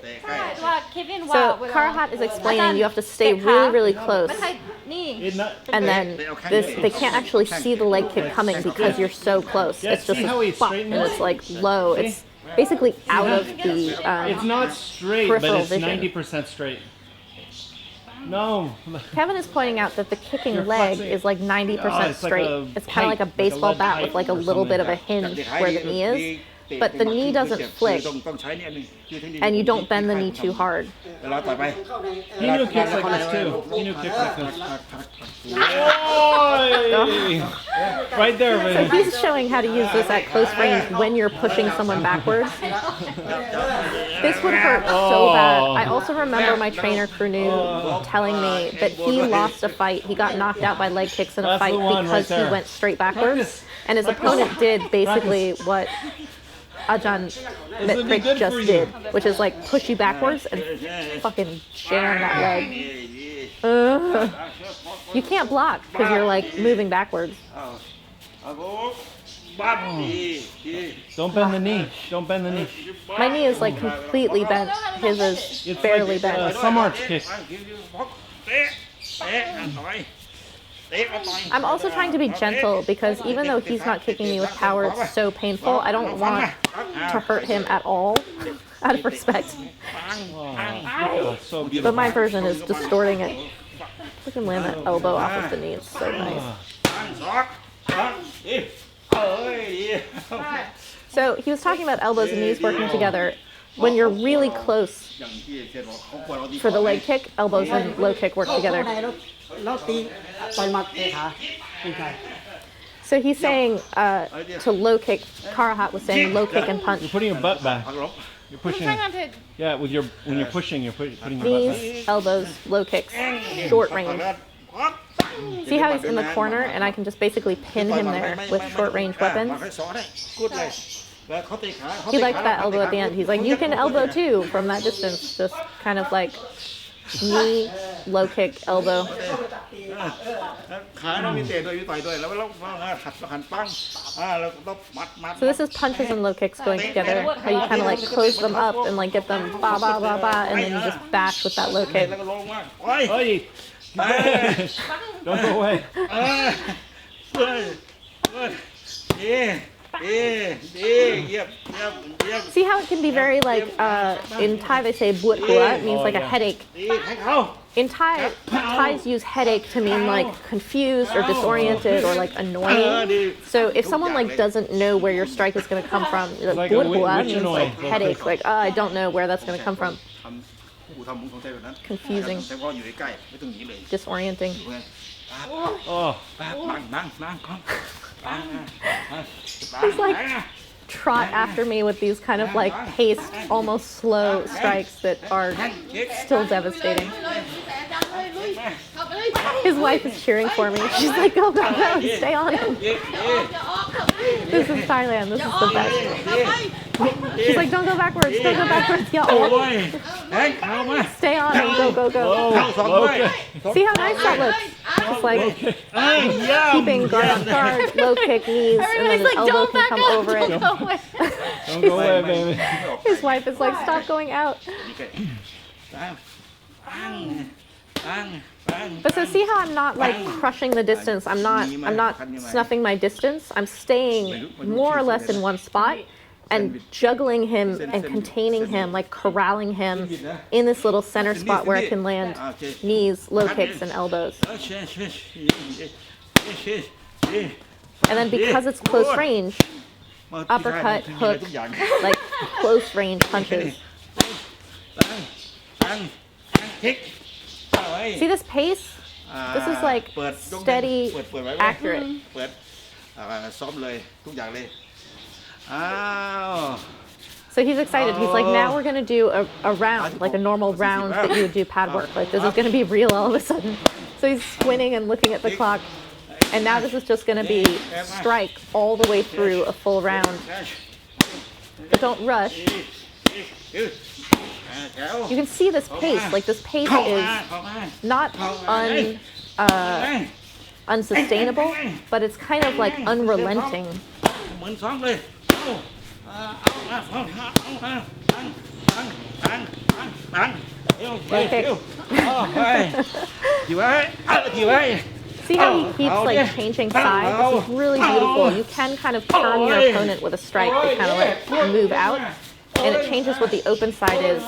Speaker 3: เตะ
Speaker 2: ใช่
Speaker 3: ใกล้
Speaker 2: ว่าเควินว่า
Speaker 1: So
Speaker 2: เวลา
Speaker 1: Karahat is explaining you have to stay really, really
Speaker 2: ไม่
Speaker 1: close.
Speaker 2: ใช่นี่
Speaker 4: It not,
Speaker 1: And then they can't actually see the leg kick coming because you're so close.
Speaker 4: Yeah,
Speaker 1: It's just
Speaker 4: see
Speaker 1: a
Speaker 4: how he
Speaker 1: spot,
Speaker 4: straightens
Speaker 1: and
Speaker 4: it?
Speaker 1: it's like low. It's basically out of the
Speaker 4: it's not straight, but
Speaker 1: peripheral
Speaker 4: it's
Speaker 1: vision.
Speaker 4: 90% straight. No.
Speaker 1: Kevin is pointing out that the kicking
Speaker 4: You're
Speaker 1: leg
Speaker 4: flexing.
Speaker 1: is like 90%
Speaker 4: it's like
Speaker 1: straight.
Speaker 4: a
Speaker 1: It's kind of like a
Speaker 4: pipe, like a
Speaker 1: baseball
Speaker 4: lead
Speaker 1: bat
Speaker 4: pipe
Speaker 1: with like a
Speaker 4: or
Speaker 1: little bit of a
Speaker 4: something.
Speaker 1: hinge where the knee is, but the knee doesn't flick,
Speaker 3: ต้องใช้เนี่ยนึงคือเทคนิค
Speaker 1: and you don't bend the knee too hard.
Speaker 3: เวลาต่อยไป
Speaker 4: He knew kicks like this too. He knew kicks like this. Oi! Right there,
Speaker 1: So
Speaker 4: man.
Speaker 1: he's showing how to use this at close range when you're pushing someone backwards. This would hurt so bad. I also remember my trainer Krunu telling me that he lost a fight. He got knocked out by leg kicks in a
Speaker 4: That's
Speaker 1: fight
Speaker 4: the one
Speaker 1: because
Speaker 4: right
Speaker 1: he
Speaker 4: there.
Speaker 1: went straight backwards, and his opponent did basically what Ajahn Metprik
Speaker 4: good
Speaker 1: just
Speaker 4: for you?
Speaker 1: did, which is like push you backwards and fucking jam that leg. Ugh. You can't block because you're like moving backwards.
Speaker 4: Don't bend the knee. Don't bend the knee.
Speaker 1: My knee is like completely bent. His is
Speaker 4: It's
Speaker 1: barely
Speaker 4: like
Speaker 1: bent.
Speaker 4: some arch kick.
Speaker 1: I'm also trying to be gentle because even though he's not kicking me with power, it's so painful. I don't want to hurt him at all, out of respect.
Speaker 4: Oh, so
Speaker 1: But
Speaker 4: beautiful.
Speaker 1: my version is distorting it. Look at him land that elbow off of the knee. It's so nice. So he was talking about elbows and knees working together. When you're really close for the leg kick, elbows and low kick work
Speaker 5: เข้า
Speaker 1: together.
Speaker 5: ในแล้วตีต่อยหมัดเตะขาเป็นไง
Speaker 1: So he's saying to low kick. Karahat was saying low kick and punch.
Speaker 4: You're putting your butt back. You're pushing.
Speaker 2: Try not to.
Speaker 4: Yeah, with your when you're pushing, you're putting your butt back.
Speaker 1: Knees, elbows, low kicks, short range. See how he's in the corner and I can just basically pin him there with short range weapons? He liked that elbow at the end. He's like, you can elbow too from that distance. Just kind of like knee, low kick, elbow.
Speaker 3: ขาเรามีเตะด้วยมีต่อยด้วยแล้วเราขัดหันปั้งแล้วก็มัด
Speaker 1: So this is punches and low kicks going together. How you kind of like close them up and like get them ba ba ba ba, and then you just bash with that low
Speaker 3: แล้ว
Speaker 1: kick.
Speaker 3: ก็ลงมาโอ้ย
Speaker 4: Oi! Don't go away.
Speaker 3: เยี่ยม
Speaker 1: See how it can be very like in Thai they say buat hua, it means like a headache.
Speaker 3: ให้เขา
Speaker 1: In Thai, Thais use headache to mean like confused or disoriented or like annoying. So if someone like doesn't know where your strike is going to come from, like,
Speaker 4: Like
Speaker 1: buat
Speaker 4: a
Speaker 1: hua
Speaker 4: witch
Speaker 1: means
Speaker 4: annoying.
Speaker 1: like headache, like I don't know where that's going to come from.
Speaker 3: ผู้ทำมุ้งของใจแบบนั้น
Speaker 1: Confusing.
Speaker 3: แต่พออยู่ใกล้ๆไม่ต้องหนีเลย
Speaker 1: Disorienting.
Speaker 4: Oh.
Speaker 3: นั่งก่อน
Speaker 1: He's like trot after me with these kind of like paced, almost slow strikes that are still devastating. His wife is cheering for me. She's like, go, go, go, stay on him. This is Thailand. This is the best. She's like, don't go backwards, don't go backwards, y'all.
Speaker 3: เฮ้ยเข้ามา
Speaker 1: Stay on him, go, go, go.
Speaker 4: Okay.
Speaker 1: See how nice that looks? Just like keeping guard on guard, low kick knees, and then
Speaker 2: Everybody's
Speaker 1: an
Speaker 2: like,
Speaker 1: elbow
Speaker 2: don't
Speaker 1: can
Speaker 2: back
Speaker 1: come
Speaker 2: up.
Speaker 1: over it.
Speaker 2: Don't go away.
Speaker 4: Don't go away, baby.
Speaker 1: His wife is like, stop going out. But so see how I'm not like crushing the distance. I'm not snuffing my distance. I'm staying more or less in one spot and juggling him and containing him, like corralling him in this little center spot where I can land knees, low kicks, and elbows. And then because it's close range, uppercut, hook, like close range punches. See this pace? This is like steady, accurate.
Speaker 3: เปิดซ้อมเลยทุกอย่างเลยอ้าว
Speaker 1: So he's excited. He's like, now we're going to do a round, like a normal round that you would do pad work. Like this is going to be real all of a sudden. So he's squinting and looking at the clock. And now this is just going to be strike all the way through a full round. But don't rush. You can see this pace. Like this pace is not unsustainable, but it's kind of like unrelenting.
Speaker 3: เหมือนซ้อมเลย
Speaker 1: See how he keeps like changing sides? This is really beautiful. You can kind of turn your opponent with a strike to kind of like move out, and it changes what the open side is.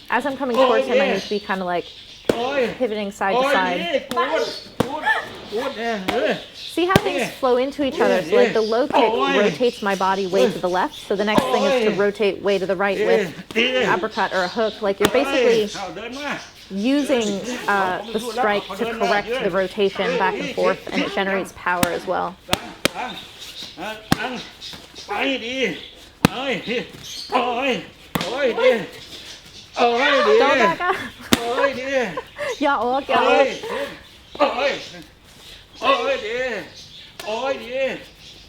Speaker 1: As I'm coming towards him, I need to be kind of like pivoting side to side. See how things flow into each other. So like the low kick rotates my body way to the left. So the next thing is to rotate way to the right with an uppercut or a hook. Like you're basically using the strike to correct the rotation back and forth, and it generates power as well. Don't back up. Yeah,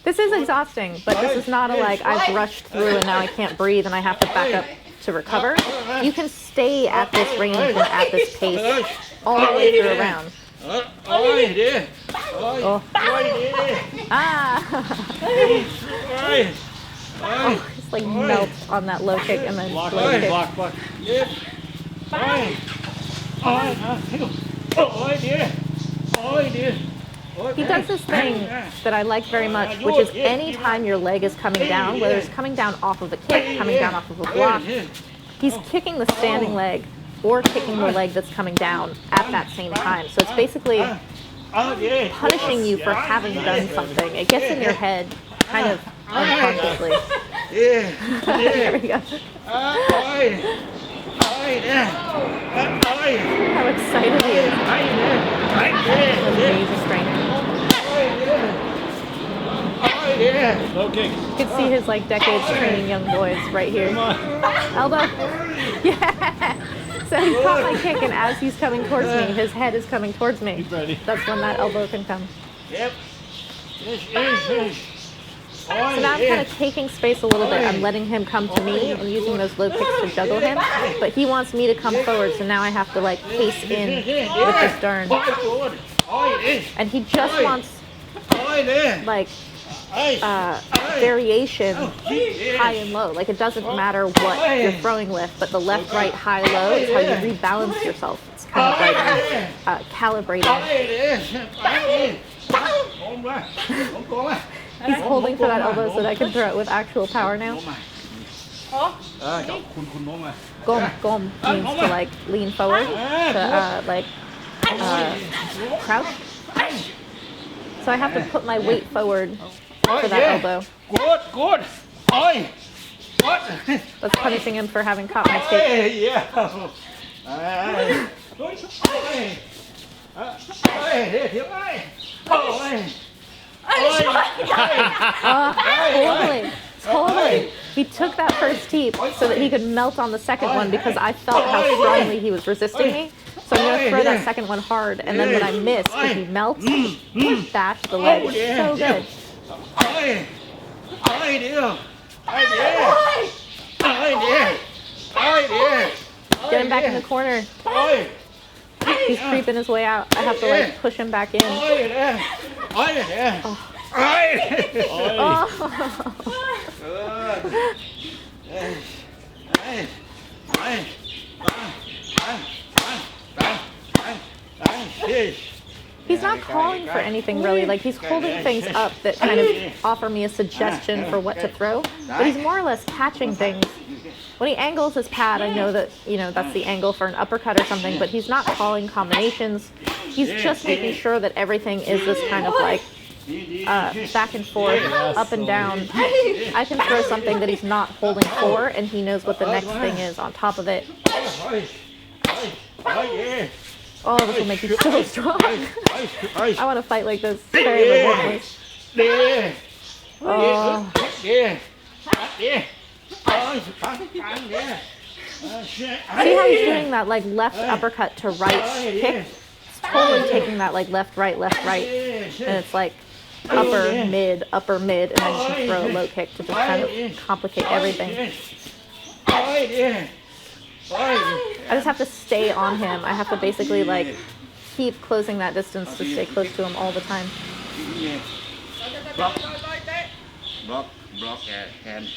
Speaker 1: This is exhausting, but this is not a like I've rushed through and now I can't breathe and I have to back up to recover. You can stay at this range and at this pace all the way through a round. Oh. It's like melts on that low kick and then low kick. He does this thing that I like very much, which is anytime your leg is coming down, whether it's coming down off of a kick, coming down off of a block, he's kicking the standing leg or kicking the leg that's coming down at that same time. So it's basically punishing you for having done something. It gets in your head kind of unconsciously. There we go. How excited he is. Amazing strength.
Speaker 4: Lowkick.
Speaker 1: You can see his like decades training young boys right here. Elbow. Yeah. So he caught my kick, and as he's coming towards me, his head is coming towards me. That's when that elbow can come. So now I'm kind of taking space a little bit. I'm letting him come to me and using those low kicks to juggle him. But he wants me to come forward, so now I have to like pace in with this darn. And he just wants like variation high and low. Like it doesn't matter what you're throwing with, but the left, right, high, low is how you rebalance yourself. It's kind of like calibrating. He's holding for that elbow so that I can throw it with actual power now. Gom means to like lean forward, to crouch. So I have to put my weight forward for that elbow. That's punishing him for having caught my kick. Totally. He took that first teep so that he could melt on the second one because I felt how strongly he was resisting me. So I'm going to throw that second one hard, and then when I miss, if he melts, bash the leg. So good. Get him back in the corner. He's creeping his way out. I have to like push him back in. He's not calling for anything really. Like he's holding things up that kind of offer me a suggestion for what to throw. But he's more or less catching things. When he angles his pad, I know that, you know, that's the angle for an uppercut or something, but he's not calling combinations. He's just making sure that everything is this kind of like back and forth, up and down. I can throw something that he's not holding for, and he knows what the next thing is on top of it. Oh, this will make you so strong. I want to fight like this very relentless. Oh. See how he's doing that like left uppercut to right kick? It's totally taking that like left, right, and it's like upper, mid, and then you can throw a low kick to just kind of complicate everything. I just have to stay on him. I have to basically like keep closing that distance to stay close to him all the time.
Speaker 3: Block and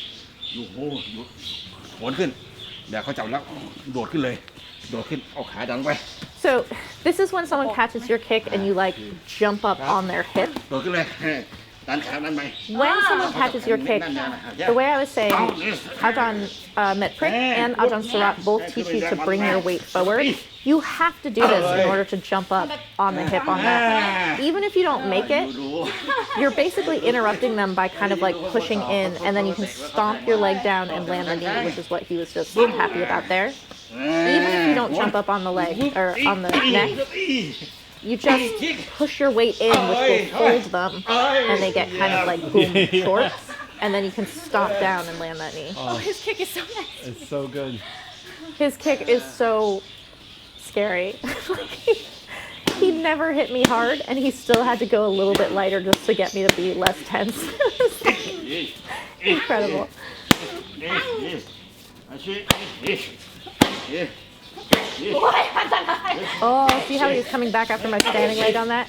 Speaker 3: อยู่โหอยู่โหนขึ้นเดี๋ยวเขาจับแล้วโดดขึ้นเลยโดดขึ้นเอาขาดันไป
Speaker 1: So this is when someone catches your kick and you like jump up on their hip.
Speaker 3: โดดขึ้นเลย ดันขาดันไป
Speaker 1: When someone catches your kick, the way I was saying, Ajahn Metprik and Ajahn Surat both teach you to bring your weight forward. You have to do this in order to jump up on the hip on that. Even if you don't make it, you're basically interrupting them by kind of like pushing in, and then you can stomp your leg down and land the knee, which is what he was just happy about there. Even if you don't jump up on the leg or on the neck, you just push your weight in, which will hold them, and they get kind of like boom short, and then you can stomp down and land that knee.
Speaker 2: Oh, his kick is so nice.
Speaker 4: It's so good.
Speaker 1: His kick is so scary. He never hit me hard, and he still had to go a little bit lighter just to get me to be less tense. Incredible. Oh, see how he's coming back after my standing leg on that?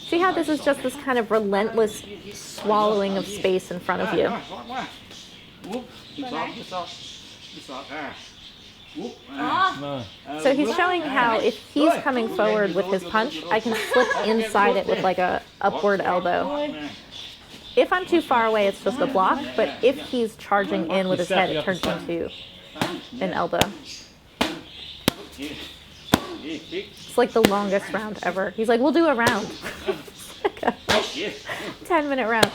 Speaker 1: See how this is just this kind of relentless swallowing of space in front of you? So he's showing how if he's coming forward with his punch, I can slip inside it with like a upward elbow. If I'm too far away, it's just a block, but if he's charging in with his head, it turns into an elbow. It's like the longest round ever. He's like, we'll do a round. Like a 10-minute round.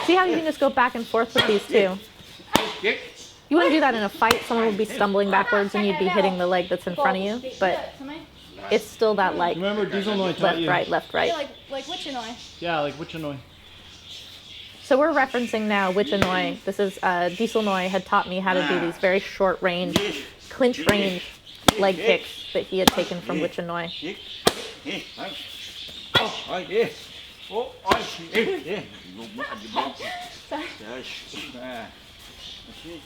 Speaker 1: See how you can just go back and forth with these two? You wouldn't do that in a fight. Someone would be stumbling backwards and you'd be hitting the leg that's in front of you, but it's still that like
Speaker 4: Remember, Diesel Noi taught
Speaker 1: left,
Speaker 4: you.
Speaker 1: right, left, right.
Speaker 2: Like Wichanoi.
Speaker 4: Yeah, like Wichanoi.
Speaker 1: So we're referencing now Wichanoi. This is Diesel Noi had taught me how to do these very short range, clinch range leg kicks that he had taken from Wichanoi.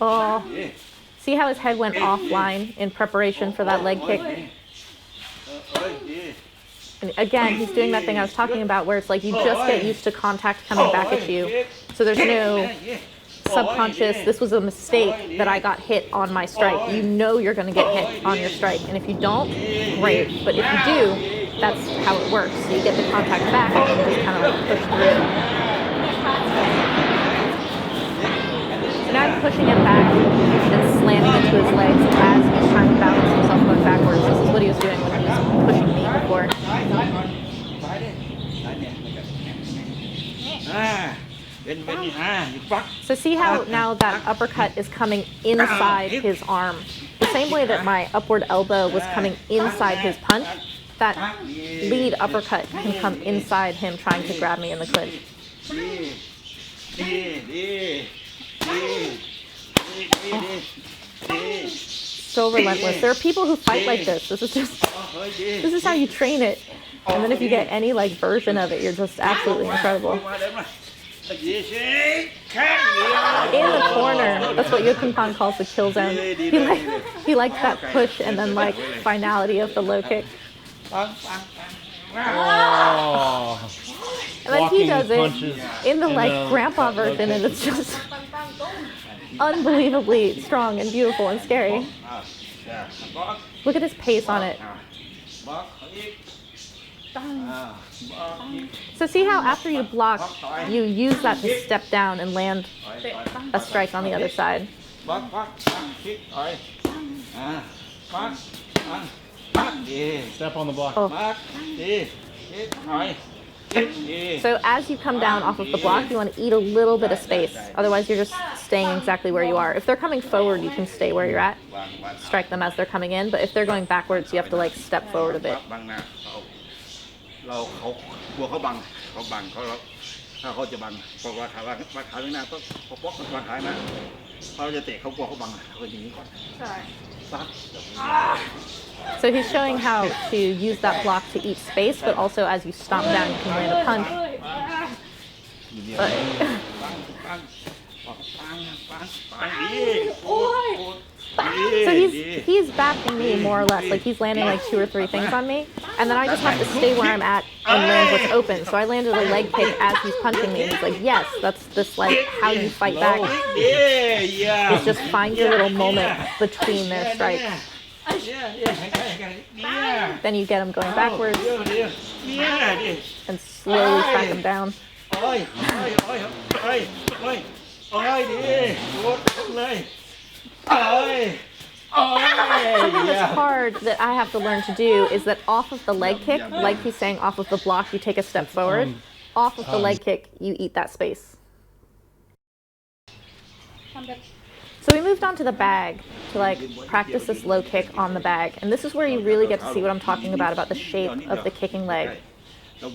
Speaker 1: Oh, see how his head went offline in preparation for that leg kick? And again, he's doing that thing I was talking about where it's like you just get used to contact coming back at you. So there's no subconscious, this was a mistake that I got hit on my strike. You know you're going to get hit on your strike. And if you don't, great. But if you do, that's how it works. So you get the contact back and you just kind of like push through. So now I'm pushing him back and slamming into his legs as he's trying to balance himself going backwards. This is what he was doing when he was pushing me before. So see how now that uppercut is coming inside his arm. The same way that my upward elbow was coming inside his punch, that lead uppercut can come inside him trying to grab me in the clinch. So relentless. There are people who fight like this. This is how you train it. And then if you get any like version of it, you're just absolutely incredible. In the corner, that's what Yokunpan calls the kill zone. He likes that push and then like finality of the low kick.
Speaker 4: Oh.
Speaker 1: And then he does
Speaker 4: punches
Speaker 1: it in the like grandpa version, and it's just unbelievably strong and beautiful and scary. Look at his pace on it. So see how after you block, you use that to step down and land a strike on the other side.
Speaker 4: Step on the block.
Speaker 1: Oh. So as you come down off of the block, you want to eat a little bit of space. Otherwise, you're just staying exactly where you are. If they're coming forward, you can stay where you're at. Strike them as they're coming in. But if they're going backwards, you have to like step forward a bit.
Speaker 3: เขากลัวเขาบังถ้าเขาจะบังเพราะว่าขาข้างหน้าต้องป๊อกวางขาหน้าเขาจะเตะเขากลัวเขาบังเขาก็อย่างนี้ก่อน
Speaker 1: So he's showing how to use that block to eat space, but also as you stomp down, you can land a punch. So he's backing me more or less, like he's landing like 2 or 3 things on me. And then I just have to stay where I'm at and land what's open. So I landed a leg kick as he's punching me. And he's like, yes, that's this like how you fight back. Is just find your little moment between their strikes. Then you get them going backwards and slowly track them down. Something that's hard that I have to learn to do is that off of the leg kick, like he's saying, off of the block, you take a step forward. Off of the leg kick, you eat that space. So we moved on to the bag to like practice this low kick on the bag. And this is where you really get to see what I'm talking about the shape of the kicking leg.
Speaker 4: You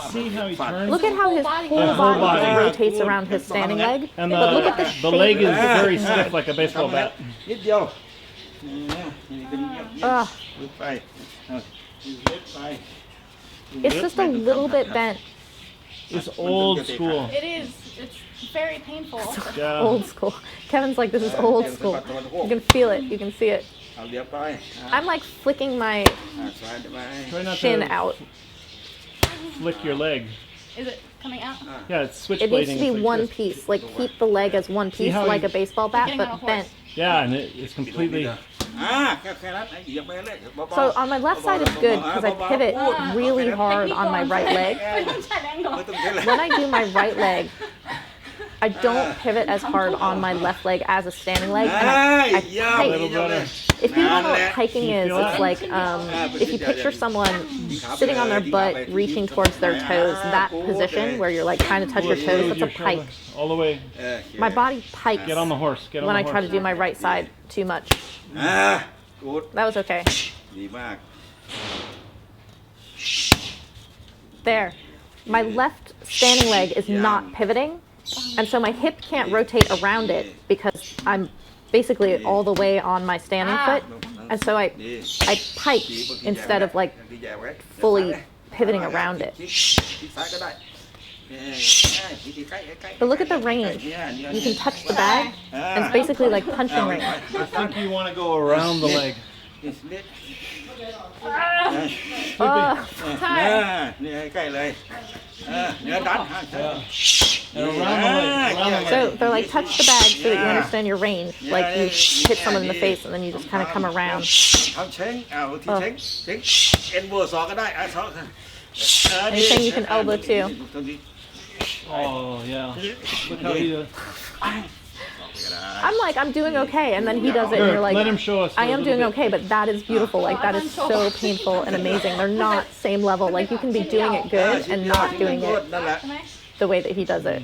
Speaker 4: see how he turns?
Speaker 1: Look at how his whole body rotates around his standing leg.
Speaker 4: And
Speaker 1: But look at the shape.
Speaker 4: the leg is very stiff like a baseball bat.
Speaker 1: Ugh. It's just a little bit bent.
Speaker 4: It's old school.
Speaker 2: It is. It's very painful.
Speaker 4: Yeah.
Speaker 1: Old school. Kevin's like, this is old school. You can feel it. You can see it. I'm like flicking my
Speaker 4: Try not
Speaker 1: shin
Speaker 4: to
Speaker 1: out.
Speaker 4: flick your leg.
Speaker 2: Is it coming out?
Speaker 4: Yeah, it's switchblading.
Speaker 1: It needs to be
Speaker 4: It's like
Speaker 1: one
Speaker 4: this.
Speaker 1: piece. Like keep the leg as one piece,
Speaker 4: how
Speaker 1: like
Speaker 4: he-
Speaker 1: a baseball bat,
Speaker 2: Getting on a
Speaker 1: but
Speaker 2: horse.
Speaker 1: bent.
Speaker 4: Yeah, and it's completely.
Speaker 1: So on my left side it's good because I pivot really hard on my right leg. When I do my right leg, I don't pivot as hard on my left leg as a standing leg, and I
Speaker 4: A little
Speaker 1: pike.
Speaker 4: better.
Speaker 1: If you don't know what hiking is,
Speaker 4: feel
Speaker 1: it's
Speaker 4: that?
Speaker 1: like if you picture someone sitting on their butt, reaching towards their toes, that position where you're like trying to touch your toes, that's a
Speaker 4: Your shoulder
Speaker 1: pike.
Speaker 4: all the way.
Speaker 1: My body pikes
Speaker 4: Get on the horse. Get on
Speaker 1: when
Speaker 4: the
Speaker 1: I
Speaker 4: horse.
Speaker 1: try to do my right side too much. That was okay. There. My left standing leg is not pivoting, and so my hip can't rotate around it because I'm basically all the way on my standing foot, and so I pike instead of like fully pivoting around it. But look at the range. You can touch the bag, and it's basically like punching range.
Speaker 4: I think you want to go around the leg.
Speaker 1: Ugh.
Speaker 4: And around the leg. Around the leg.
Speaker 1: So they're like touch the bag so that you understand your range. Like you hit someone in the face and then you just kind of come around. And you're saying you can elbow too.
Speaker 4: Oh, yeah. Look how he does.
Speaker 1: I'm like, I'm doing okay, and then he does it, and you're like,
Speaker 4: Let him show us.
Speaker 1: I am doing okay, but that is beautiful. Like that is so painful and amazing. They're not same level. Like you can be doing it good and not doing it the way that he does it.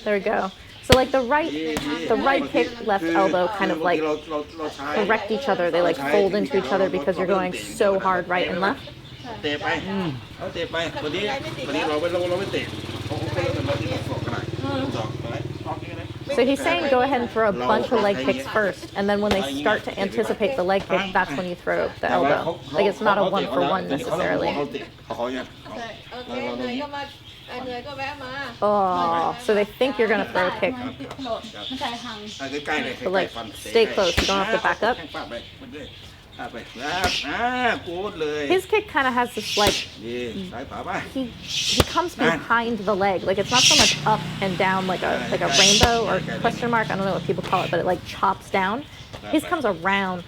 Speaker 1: There we go. So like the right kick, left elbow kind of like correct each other. They like fold into each other because you're going so hard right and left. So he's saying go ahead and throw a bunch of leg kicks first, and then when they start to anticipate the leg kick, that's when you throw the elbow. Like it's not a 1-for-1 necessarily. Oh, so they think you're gonna throw a kick, but like stay close. You don't have to back up. His kick kind of has this like he comes behind the leg. Like it's not so much up and down like a rainbow or question mark. I don't know what people call it, but it like chops down. His comes around.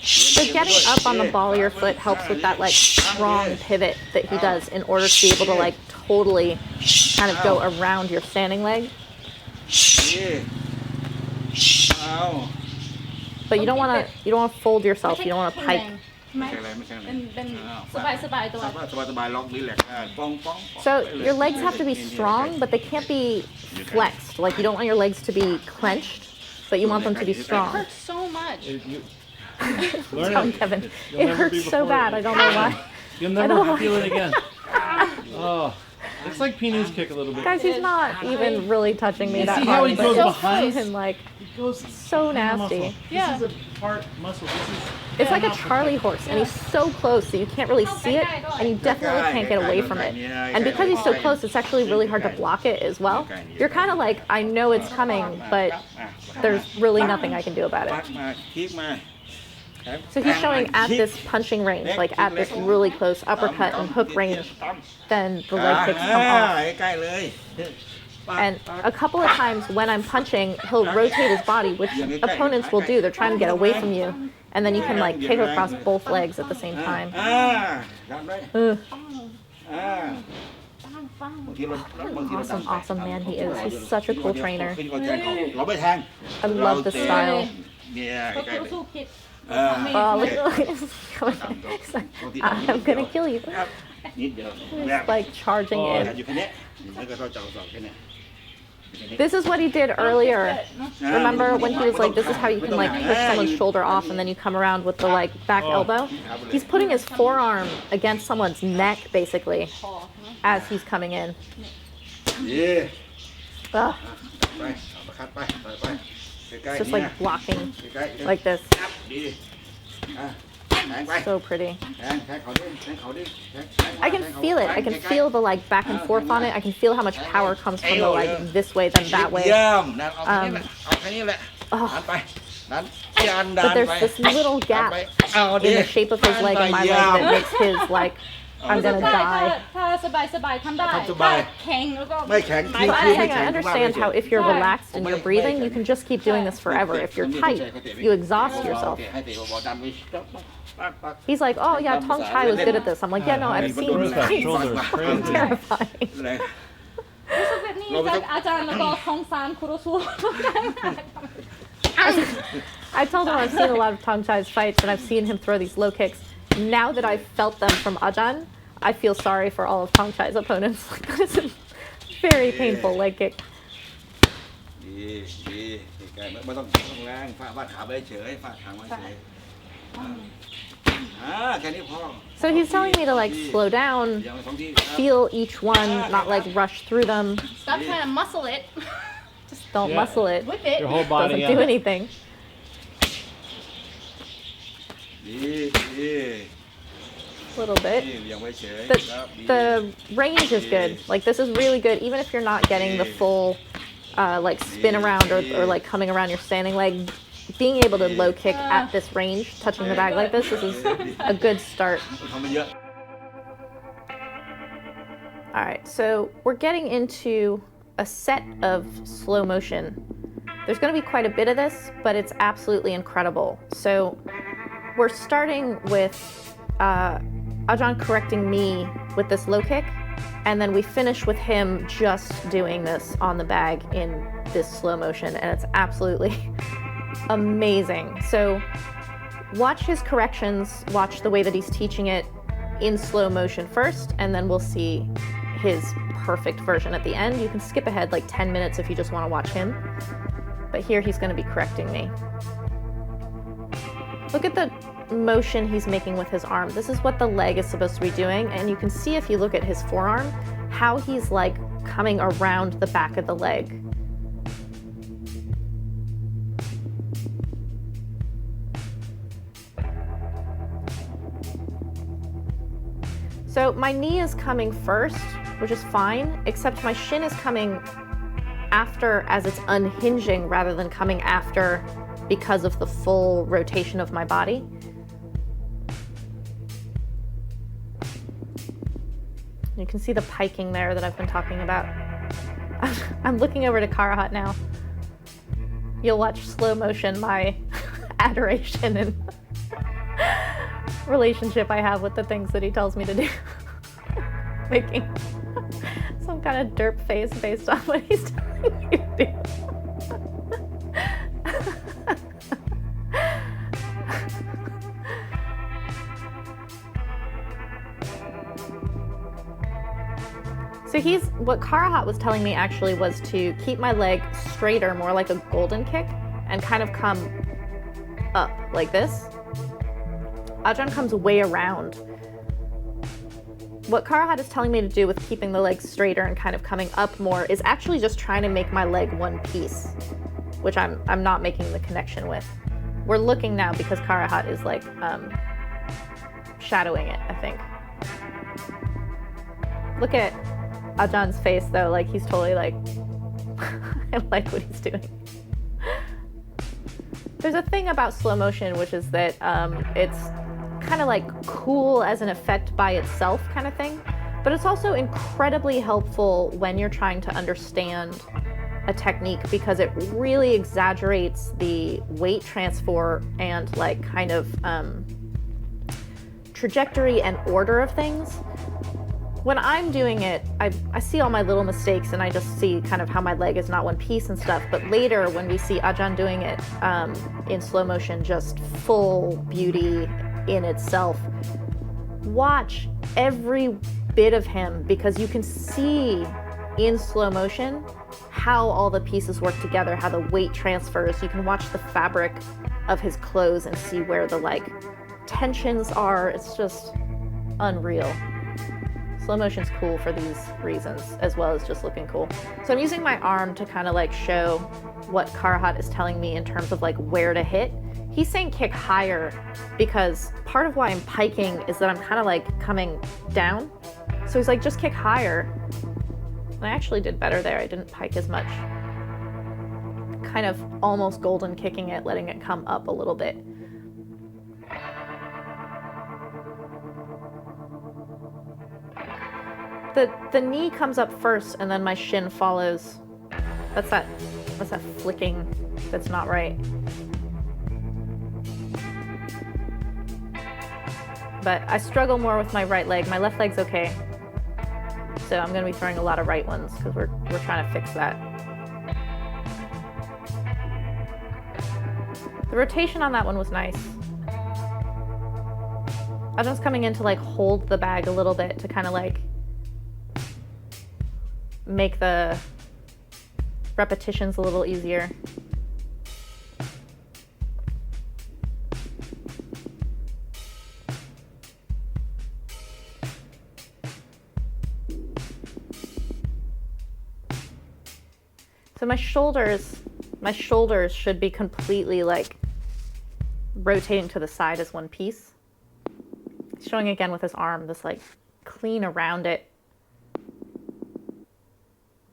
Speaker 1: So getting up on the ball of your foot helps with that like strong pivot that he does in order to be able to like totally kind of go around your standing leg. But you don't want to fold yourself. You don't want to pike.
Speaker 2: เป็นสบายๆตัว
Speaker 1: So your legs have to be strong, but they can't be flexed. Like you don't want your legs to be clenched, but you want them to be
Speaker 2: It
Speaker 1: strong.
Speaker 2: hurts so much.
Speaker 4: Learn
Speaker 1: Tell
Speaker 4: it.
Speaker 1: Kevin,
Speaker 4: You'll
Speaker 1: it
Speaker 4: never be
Speaker 1: hurts so
Speaker 4: before
Speaker 1: bad.
Speaker 4: it.
Speaker 1: I don't know why.
Speaker 4: You'll
Speaker 1: I don't
Speaker 4: never
Speaker 1: know.
Speaker 4: feel it again. Oh, it's like Pinu's kick a little bit.
Speaker 1: Guys, he's not even really touching me
Speaker 4: You
Speaker 1: that
Speaker 4: see how
Speaker 1: hard.
Speaker 4: he
Speaker 1: but
Speaker 4: goes
Speaker 1: it's
Speaker 4: behind?
Speaker 1: him, like,
Speaker 4: It goes
Speaker 1: so nasty.
Speaker 4: muscle.
Speaker 2: Yeah.
Speaker 4: This is a part muscle. This is
Speaker 1: It's like a Charlie horse, and he's so close, so you can't really see it, and you definitely can't get away from it. And because he's so close, it's actually really hard to block it as well. You're kind of like, I know it's coming, but there's really nothing I can do about
Speaker 3: ปัก
Speaker 1: it.
Speaker 3: มาคลิกมา
Speaker 1: So he's showing at this punching range, like at this really close uppercut and hook range, then the leg kicks come off.
Speaker 3: ใกล้ๆเลย
Speaker 1: And a couple of times when I'm punching, he'll rotate his body, which opponents will do. They're trying to get away from you. And then you can like kick across both legs at the same time.
Speaker 3: ดันไว้
Speaker 1: Ugh.
Speaker 3: บางทีเราบางทีเรา
Speaker 1: Awesome man he is. He's such a cool trainer.
Speaker 3: เราไม่แทง
Speaker 1: I love the style.
Speaker 3: เนี่ย
Speaker 2: ก็
Speaker 3: ใกล้
Speaker 2: คือ
Speaker 3: ๆ
Speaker 2: สู้ผิด
Speaker 1: Oh, look at this. He's like, I'm gonna kill you.
Speaker 3: นิดเดียว
Speaker 1: He's like charging
Speaker 3: อยู่
Speaker 1: in.
Speaker 3: แค่นี้แล้วก็ต้องจับสองแค่นี้
Speaker 1: This is what he did earlier. Remember when he was like, this is how you can like push someone's shoulder off and then you come around with the like back elbow? He's putting his forearm against someone's neck basically as he's coming in.
Speaker 3: เย่
Speaker 1: Ugh,
Speaker 3: ไปเอาคัดไปไปใกล้
Speaker 1: it's
Speaker 3: ๆ
Speaker 1: just like blocking
Speaker 3: ใกล้ๆ
Speaker 1: like this.
Speaker 3: ดีแทงไป
Speaker 1: So pretty.
Speaker 3: แทงเขาดิแทงเขาดิ
Speaker 1: I can feel it. I can feel the like back and forth on it. I can feel how much power comes from the like this way then that way.
Speaker 3: เยี่ยมนั่นเอาแค่นี้แหละเอาแค่นี้แหละดันไปดันยันดัน
Speaker 1: But
Speaker 3: ไป
Speaker 1: there's this little gap
Speaker 3: เอาดิ
Speaker 1: in the shape of his leg and my leg that makes his like I'm gonna
Speaker 2: ถ้า
Speaker 1: die.
Speaker 2: ถ้าสบายทำได้
Speaker 3: ทำสบา
Speaker 2: ถ้าย แข็งแล้วก็
Speaker 3: ไม่แข็ง
Speaker 2: ไม่
Speaker 3: คือ
Speaker 2: ได้
Speaker 1: I'm saying I understand how if you're relaxed and you're breathing, you can just keep doing this forever. If you're tight, you exhaust yourself.
Speaker 3: ให้เตะบอลดันไปปัก
Speaker 1: He's like, oh yeah, Tong Chai was good at this. I'm like, yeah, no, I've seen
Speaker 4: Throws that
Speaker 1: him.
Speaker 4: shoulder is
Speaker 1: It's
Speaker 4: crazy.
Speaker 1: terrifying.
Speaker 3: เลย
Speaker 2: รู้สึกแบบนี้จากอาจารย์แล้วก็ทองซานคุโรซุ
Speaker 1: I told him I've seen a lot of Tong Chai's fights and I've seen him throw these low kicks. Now that I've felt them from Ajahn, I feel sorry for all of Tong Chai's opponents. Like, that is a very painful leg kick.
Speaker 3: ดีไม่ต้องแรงฟาดขาไปเฉยฟาดขาไว้เฉยแค่นี้พอ
Speaker 1: So he's telling me to like slow down,
Speaker 3: อย่างสองที่
Speaker 1: feel each one, not like rush through them.
Speaker 2: Stop trying to muscle it
Speaker 1: Just don't
Speaker 4: Yeah.
Speaker 1: muscle it.
Speaker 2: whip it
Speaker 4: Your whole
Speaker 1: Doesn't
Speaker 4: body.
Speaker 1: do
Speaker 4: Yeah.
Speaker 1: anything.
Speaker 3: ดีดี
Speaker 1: A little bit.
Speaker 3: อย่างไว้เฉย
Speaker 1: The range is good. Like this is really good, even if you're not getting the full like spin around or like coming around your standing leg. Being able to low kick at this range, touching the bag like this is a good start.
Speaker 3: ทำไปเยอะ
Speaker 1: All right, so we're getting into a set of slow motion. There's going to be quite a bit of this, but it's absolutely incredible. So we're starting with Ajahn correcting me with this low kick, and then we finish with him just doing this on the bag in this slow motion, and it's absolutely amazing. So watch his corrections, watch the way that he's teaching it in slow motion first, and then we'll see his perfect version at the end. You can skip ahead like 10 minutes if you just want to watch him. But here he's going to be correcting me. Look at the motion he's making with his arm. This is what the leg is supposed to be doing, and you can see if you look at his forearm, how he's like coming around the back of the leg. So my knee is coming first, which is fine, except my shin is coming after as it's unhinging rather than coming after because of the full rotation of my body. You can see the piking there that I've been talking about. I'm looking over to Karahat now. You'll watch slow motion my adoration and relationship I have with the things that he tells me to do. Making some kind of derp face based on what he's telling me to do. So what Karahat was telling me actually was to keep my leg straighter, more like a golden kick, and kind of come up like this. Ajahn comes way around. what Karahat is telling me to do with keeping the legs straighter and kind of coming up more is actually just trying to make my leg one piece, which I'm not making the connection with. We're looking now because Karahat is like shadowing it, I think. Look at Ajah's face though, like he's totally like, I like what he's doing. There's a thing about slow motion, which is that it's kind of like cool as an effect by itself kind of thing, but it's also incredibly helpful when you're trying to understand a technique because it really exaggerates the weight transfer and like kind of trajectory and order of things. When I'm doing it, I see all my little mistakes and I just see kind of how my leg is not one piece and stuff. But later when we see Ajahn doing it in slow motion, just full beauty in itself, watch every bit of him because you can see in slow motion how all the pieces work together, how the weight transfers. You can watch the fabric of his clothes and see where the like tensions are. It's just unreal. Slow motion's cool for these reasons, as well as just looking cool. So I'm using my arm to kind of like show what Karahat is telling me in terms of like where to hit. He's saying kick higher because part of why I'm piking is that I'm kind of like coming down. So he's like, just kick higher. And I actually did better there. I didn't pike as much. Kind of almost golden kicking it, letting it come up a little bit. The knee comes up first and then my shin follows. That's that flicking that's not right. But I struggle more with my right leg. My left leg's okay. So I'm gonna be throwing a lot of right ones because we're trying to fix that. The rotation on that one was nice. I was just coming in to like hold the bag a little bit to kind of like make the repetitions a little easier. So my shoulders should be completely like rotating to the side as one piece. He's showing again with his arm, this like clean around it,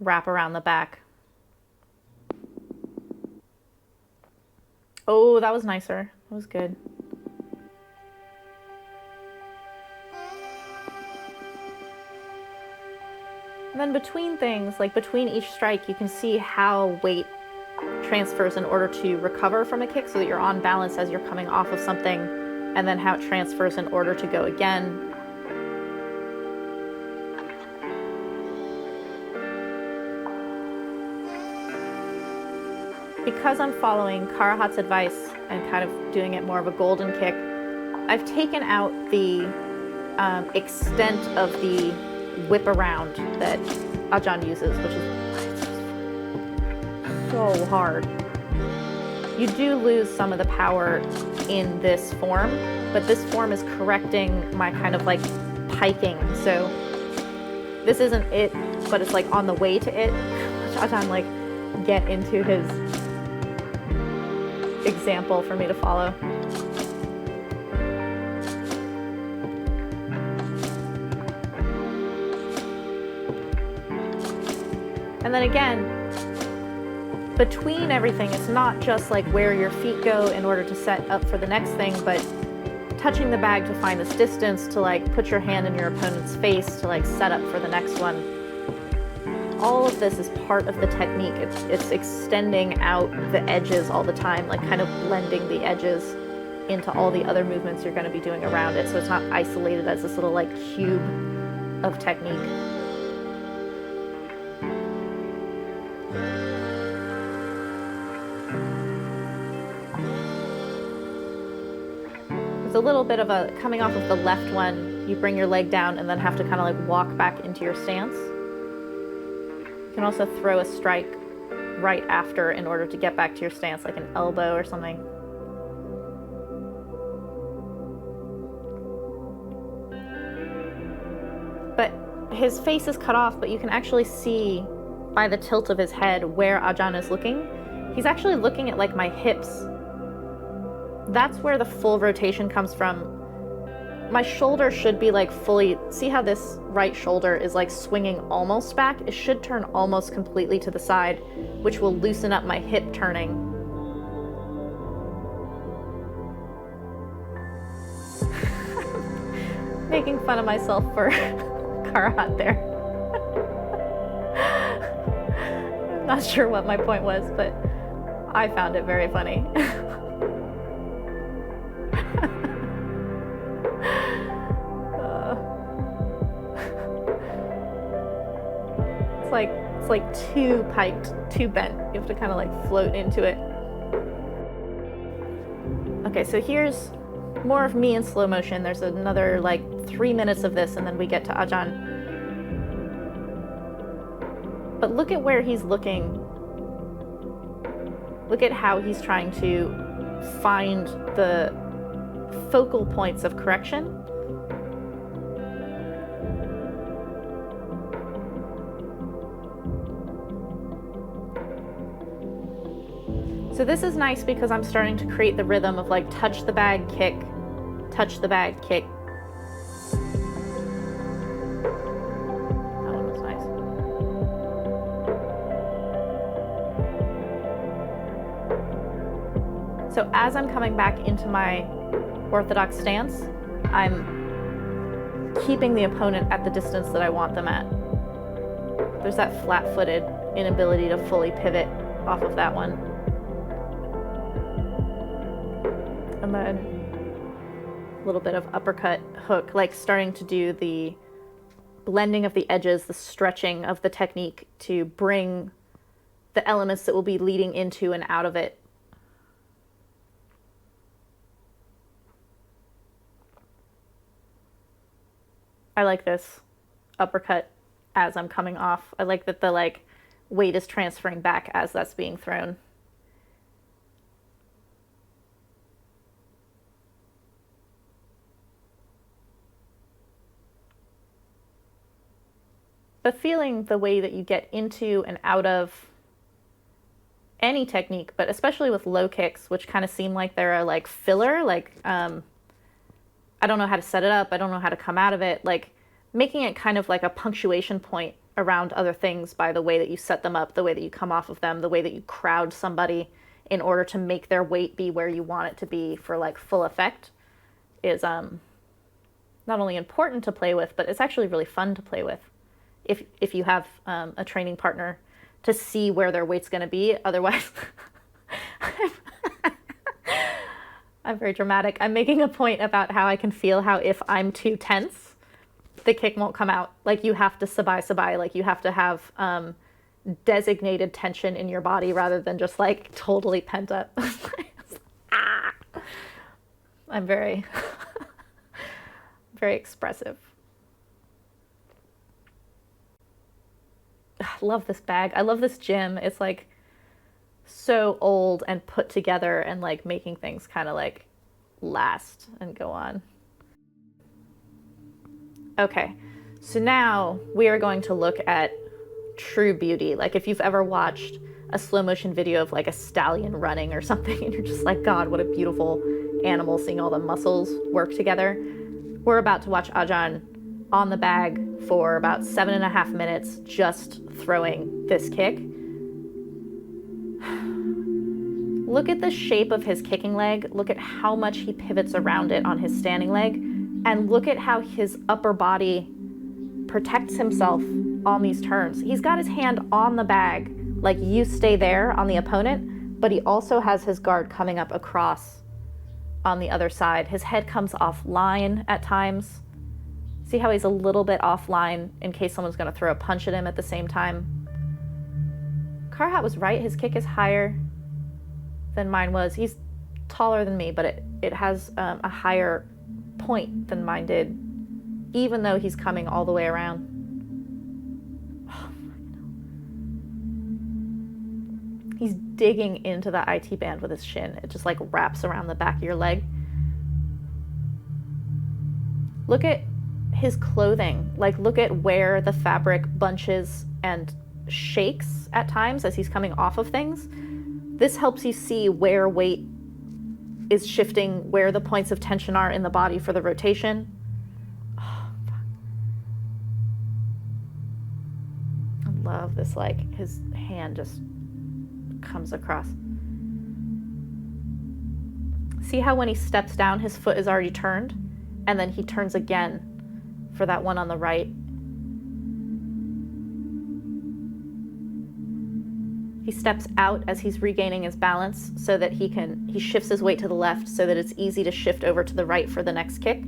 Speaker 1: wrap around the back. Oh, that was nicer. That was good. And then between things, like between each strike, you can see how weight transfers in order to recover from a kick so that you're on balance as you're coming off of something, and then how it transfers in order to go again. Because I'm following Karahat's advice and kind of doing it more of a golden kick, I've taken out the extent of the whip around that Ajahn uses, which is so hard. You do lose some of the power in this form, but this form is correcting my kind of like piking. So this isn't it, but it's like on the way to it. Watch Ajahn like get into his example for me to follow. And then again, between everything, it's not just like where your feet go in order to set up for the next thing, but touching the bag to find this distance, to like put your hand in your opponent's face to like set up for the next one. All of this is part of the technique. It's extending out the edges all the time, like kind of blending the edges into all the other movements you're going to be doing around it, so it's not isolated as this little like cube of technique. There's a little bit of a coming off of the left one, you bring your leg down and then have to kind of like walk back into your stance. You can also throw a strike right after in order to get back to your stance, like an elbow or something. but his face is cut off, but you can actually see by the tilt of his head where Ajahn is looking. He's actually looking at like my hips. That's where the full rotation comes from. My shoulder should be like fully, see how this right shoulder is like swinging almost back? It should turn almost completely to the side, which will loosen up my hip turning. Making fun of myself for Karat there. I'm not sure what my point was, but I found it very funny. It's like too piked, too bent. You have to kind of like float into it. Okay, so here's more of me in slow motion. There's another like 3 minutes of this and then we get to Ajahn. But look at where he's looking. Look at how he's trying to find the focal points of correction. So this is nice because I'm starting to create the rhythm of like touch the bag, kick, touch the bag, kick. That one was nice. So as I'm coming back into my orthodox stance, I'm keeping the opponent at the distance that I want them at. There's that flat-footed inability to fully pivot off of that one. And then a little bit of uppercut hook, like starting to do the blending of the edges, the stretching of the technique to bring the elements that will be leading into and out of it. I like this uppercut as I'm coming off. I like that the like weight is transferring back as that's being thrown. But feeling the way that you get into and out of any technique, but especially with low kicks, which kind of seem like they're a like filler, like I don't know how to set it up, I don't know how to come out of it, like making it kind of like a punctuation point around other things by the way that you set them up, the way that you come off of them, the way that you crowd somebody in order to make their weight be where you want it to be for like full effect is not only important to play with, but it's actually really fun to play with. If you have a training partner to see where their weight's going to be. Otherwise, I'm very dramatic. I'm making a point about how I can feel how if I'm too tense, the kick won't come out. Like you have to sabai, like you have to have designated tension in your body rather than just like totally pent up. I'm very, very expressive. I love this bag. I love this gym. It's like so old and put together and like making things kind of like last and go on. Okay, so now we are going to look at true beauty. Like if you've ever watched a slow motion video of like a stallion running or something and you're just like, God, what a beautiful animal, seeing all the muscles work together. We're about to watch Ajahn on the bag for about 7.5 minutes just throwing this kick. Look at the shape of his kicking leg. Look at how much he pivots around it on his standing leg. And look at how his upper body protects himself on these turns. He's got his hand on the bag, like you stay there on the opponent, but he also has his guard coming up across on the other side. His head comes offline at times. See how he's a little bit offline in case someone's going to throw a punch at him at the same time. Karhat was right. His kick is higher than mine was. He's taller than me, but it has a higher point than mine did, even though he's coming all the way around. Oh, he's digging into the IT band with his shin. It just like wraps around the back of your leg. Look at his clothing. Like, look at where the fabric bunches and shakes at times as he's coming off of things. This helps you see where weight is shifting, where the points of tension are in the body for the rotation. Oh, fuck. I love this, like, his hand just comes across. See how when he steps down, his foot is already turned? And then he turns again for that one on the right. He steps out as he's regaining his balance so that he shifts his weight to the left so that it's easy to shift over to the right for the next kick.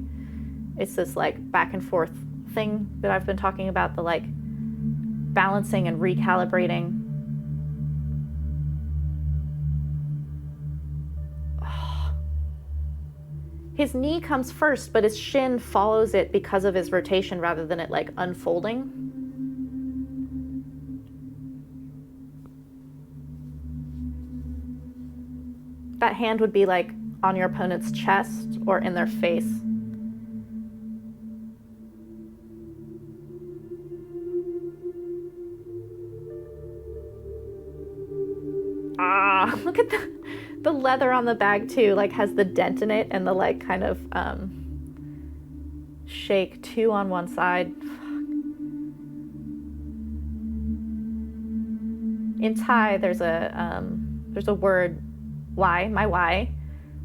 Speaker 1: It's this like back and forth thing that I've been talking about, the like balancing and recalibrating. His knee comes first, but his shin follows it because of his rotation rather than it like unfolding. That hand would be like on your opponent's chest or in their face. Ah, look at the leather on the bag too, like has the dent in it and the like kind of shake, 2 on one side. In Thai, there's a word, why, my why.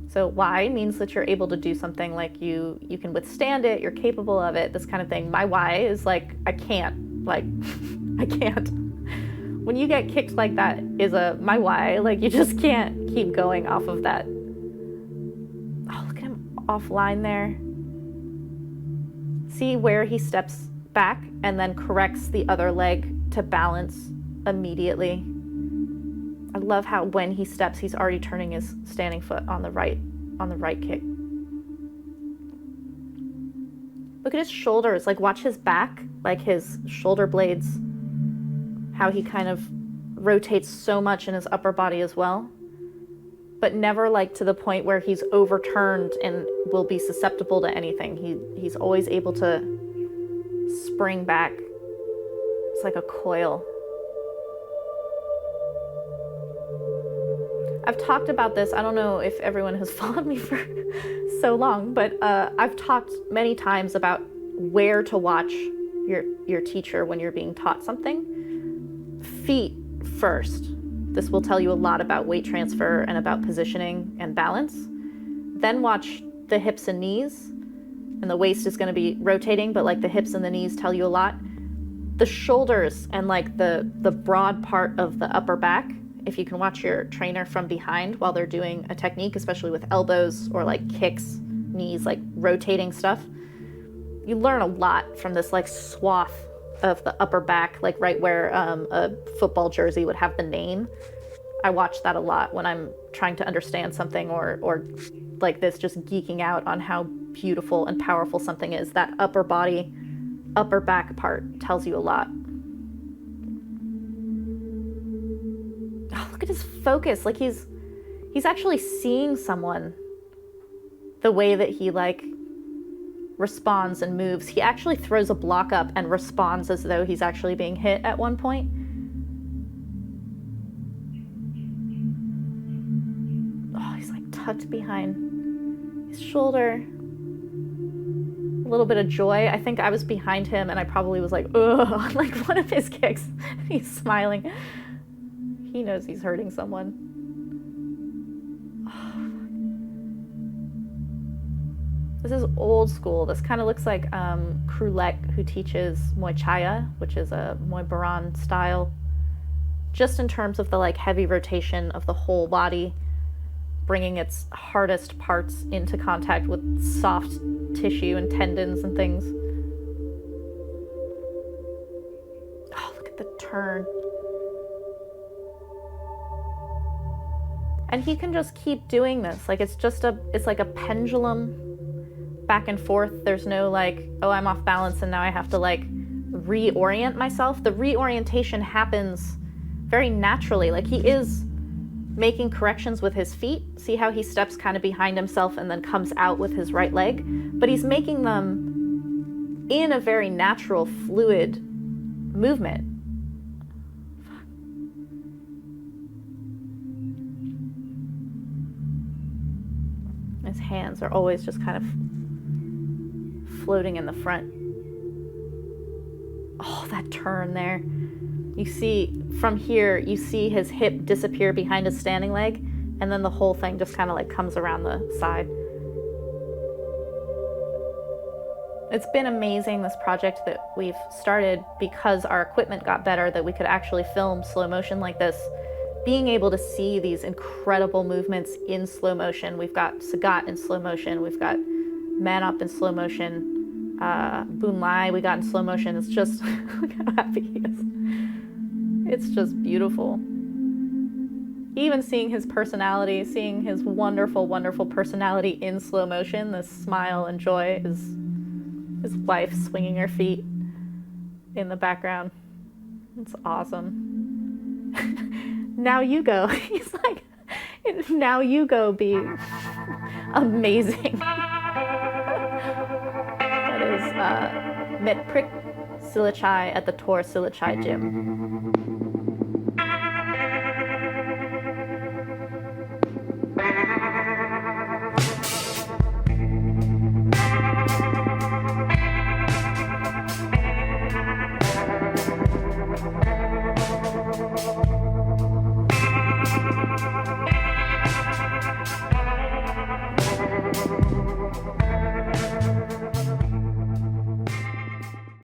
Speaker 1: So why means that you're able to do something, like you can withstand it, you're capable of it, this kind of thing. My why is like, I can't, like, I can't. When you get kicked like that is my why, like you just can't keep going off of that. Oh, look at him offline there. See where he steps back and then corrects the other leg to balance immediately. I love how when he steps, he's already turning his standing foot on the right kick. Look at his shoulders, like watch his back, like his shoulder blades, how he kind of rotates so much in his upper body as well, but never like to the point where he's overturned and will be susceptible to anything. He's always able to spring back. It's like a coil. I've talked about this. I don't know if everyone has followed me for so long, but I've talked many times about where to watch your teacher when you're being taught something. Feet first. This will tell you a lot about weight transfer and about positioning and balance. Then watch the hips and knees, and the waist is going to be rotating, but like the hips and the knees tell you a lot. The shoulders and like the broad part of the upper back, if you can watch your trainer from behind while they're doing a technique, especially with elbows or like kicks, knees, like rotating stuff, you learn a lot from this like swath of the upper back, like right where a football jersey would have the name. I watch that a lot when I'm trying to understand something or like this, just geeking out on how beautiful and powerful something is. That upper body, upper back part tells you a lot. Oh, look at his focus. Like he's actually seeing someone the way that he like responds and moves. He actually throws a block up and responds as though he's actually being hit at one point. Oh, he's like tucked behind his shoulder. A little bit of joy. I think I was behind him and I probably was like, ugh, like one of his kicks. He's smiling. He knows he's hurting someone. This is old school. This kind of looks like Krulek, who teaches Muay Chaya, which is a Muay Baran style. Just in terms of the like heavy rotation of the whole body, bringing its hardest parts into contact with soft tissue and tendons and things. Oh, look at the turn. And he can just keep doing this. Like it's like a pendulum back and forth. There's no like, oh, I'm off balance and now I have to like reorient myself. The reorientation happens very naturally. Like he is making corrections with his feet. See how he steps kind of behind himself and then comes out with his right leg? But he's making them in a very natural, fluid movement. His hands are always just kind of floating in the front. Oh, that turn there. You see, from here, you see his hip disappear behind his standing leg, and then the whole thing just kind of like comes around the side. It's been amazing, this project that we've started, because our equipment got better, that we could actually film slow motion like this. Being able to see these incredible movements in slow motion. We've got Sagat in slow motion. We've got Man Up in slow motion. Boon Lai we got in slow motion. It's just, look how happy he is. It's just beautiful. Even seeing his personality, seeing his wonderful, wonderful personality in slow motion, this smile and joy, is his wife swinging her feet in the background. It's awesome. Now you go. He's like, now you go be amazing. That is Metprik Silachai at the Tor Silachai gym.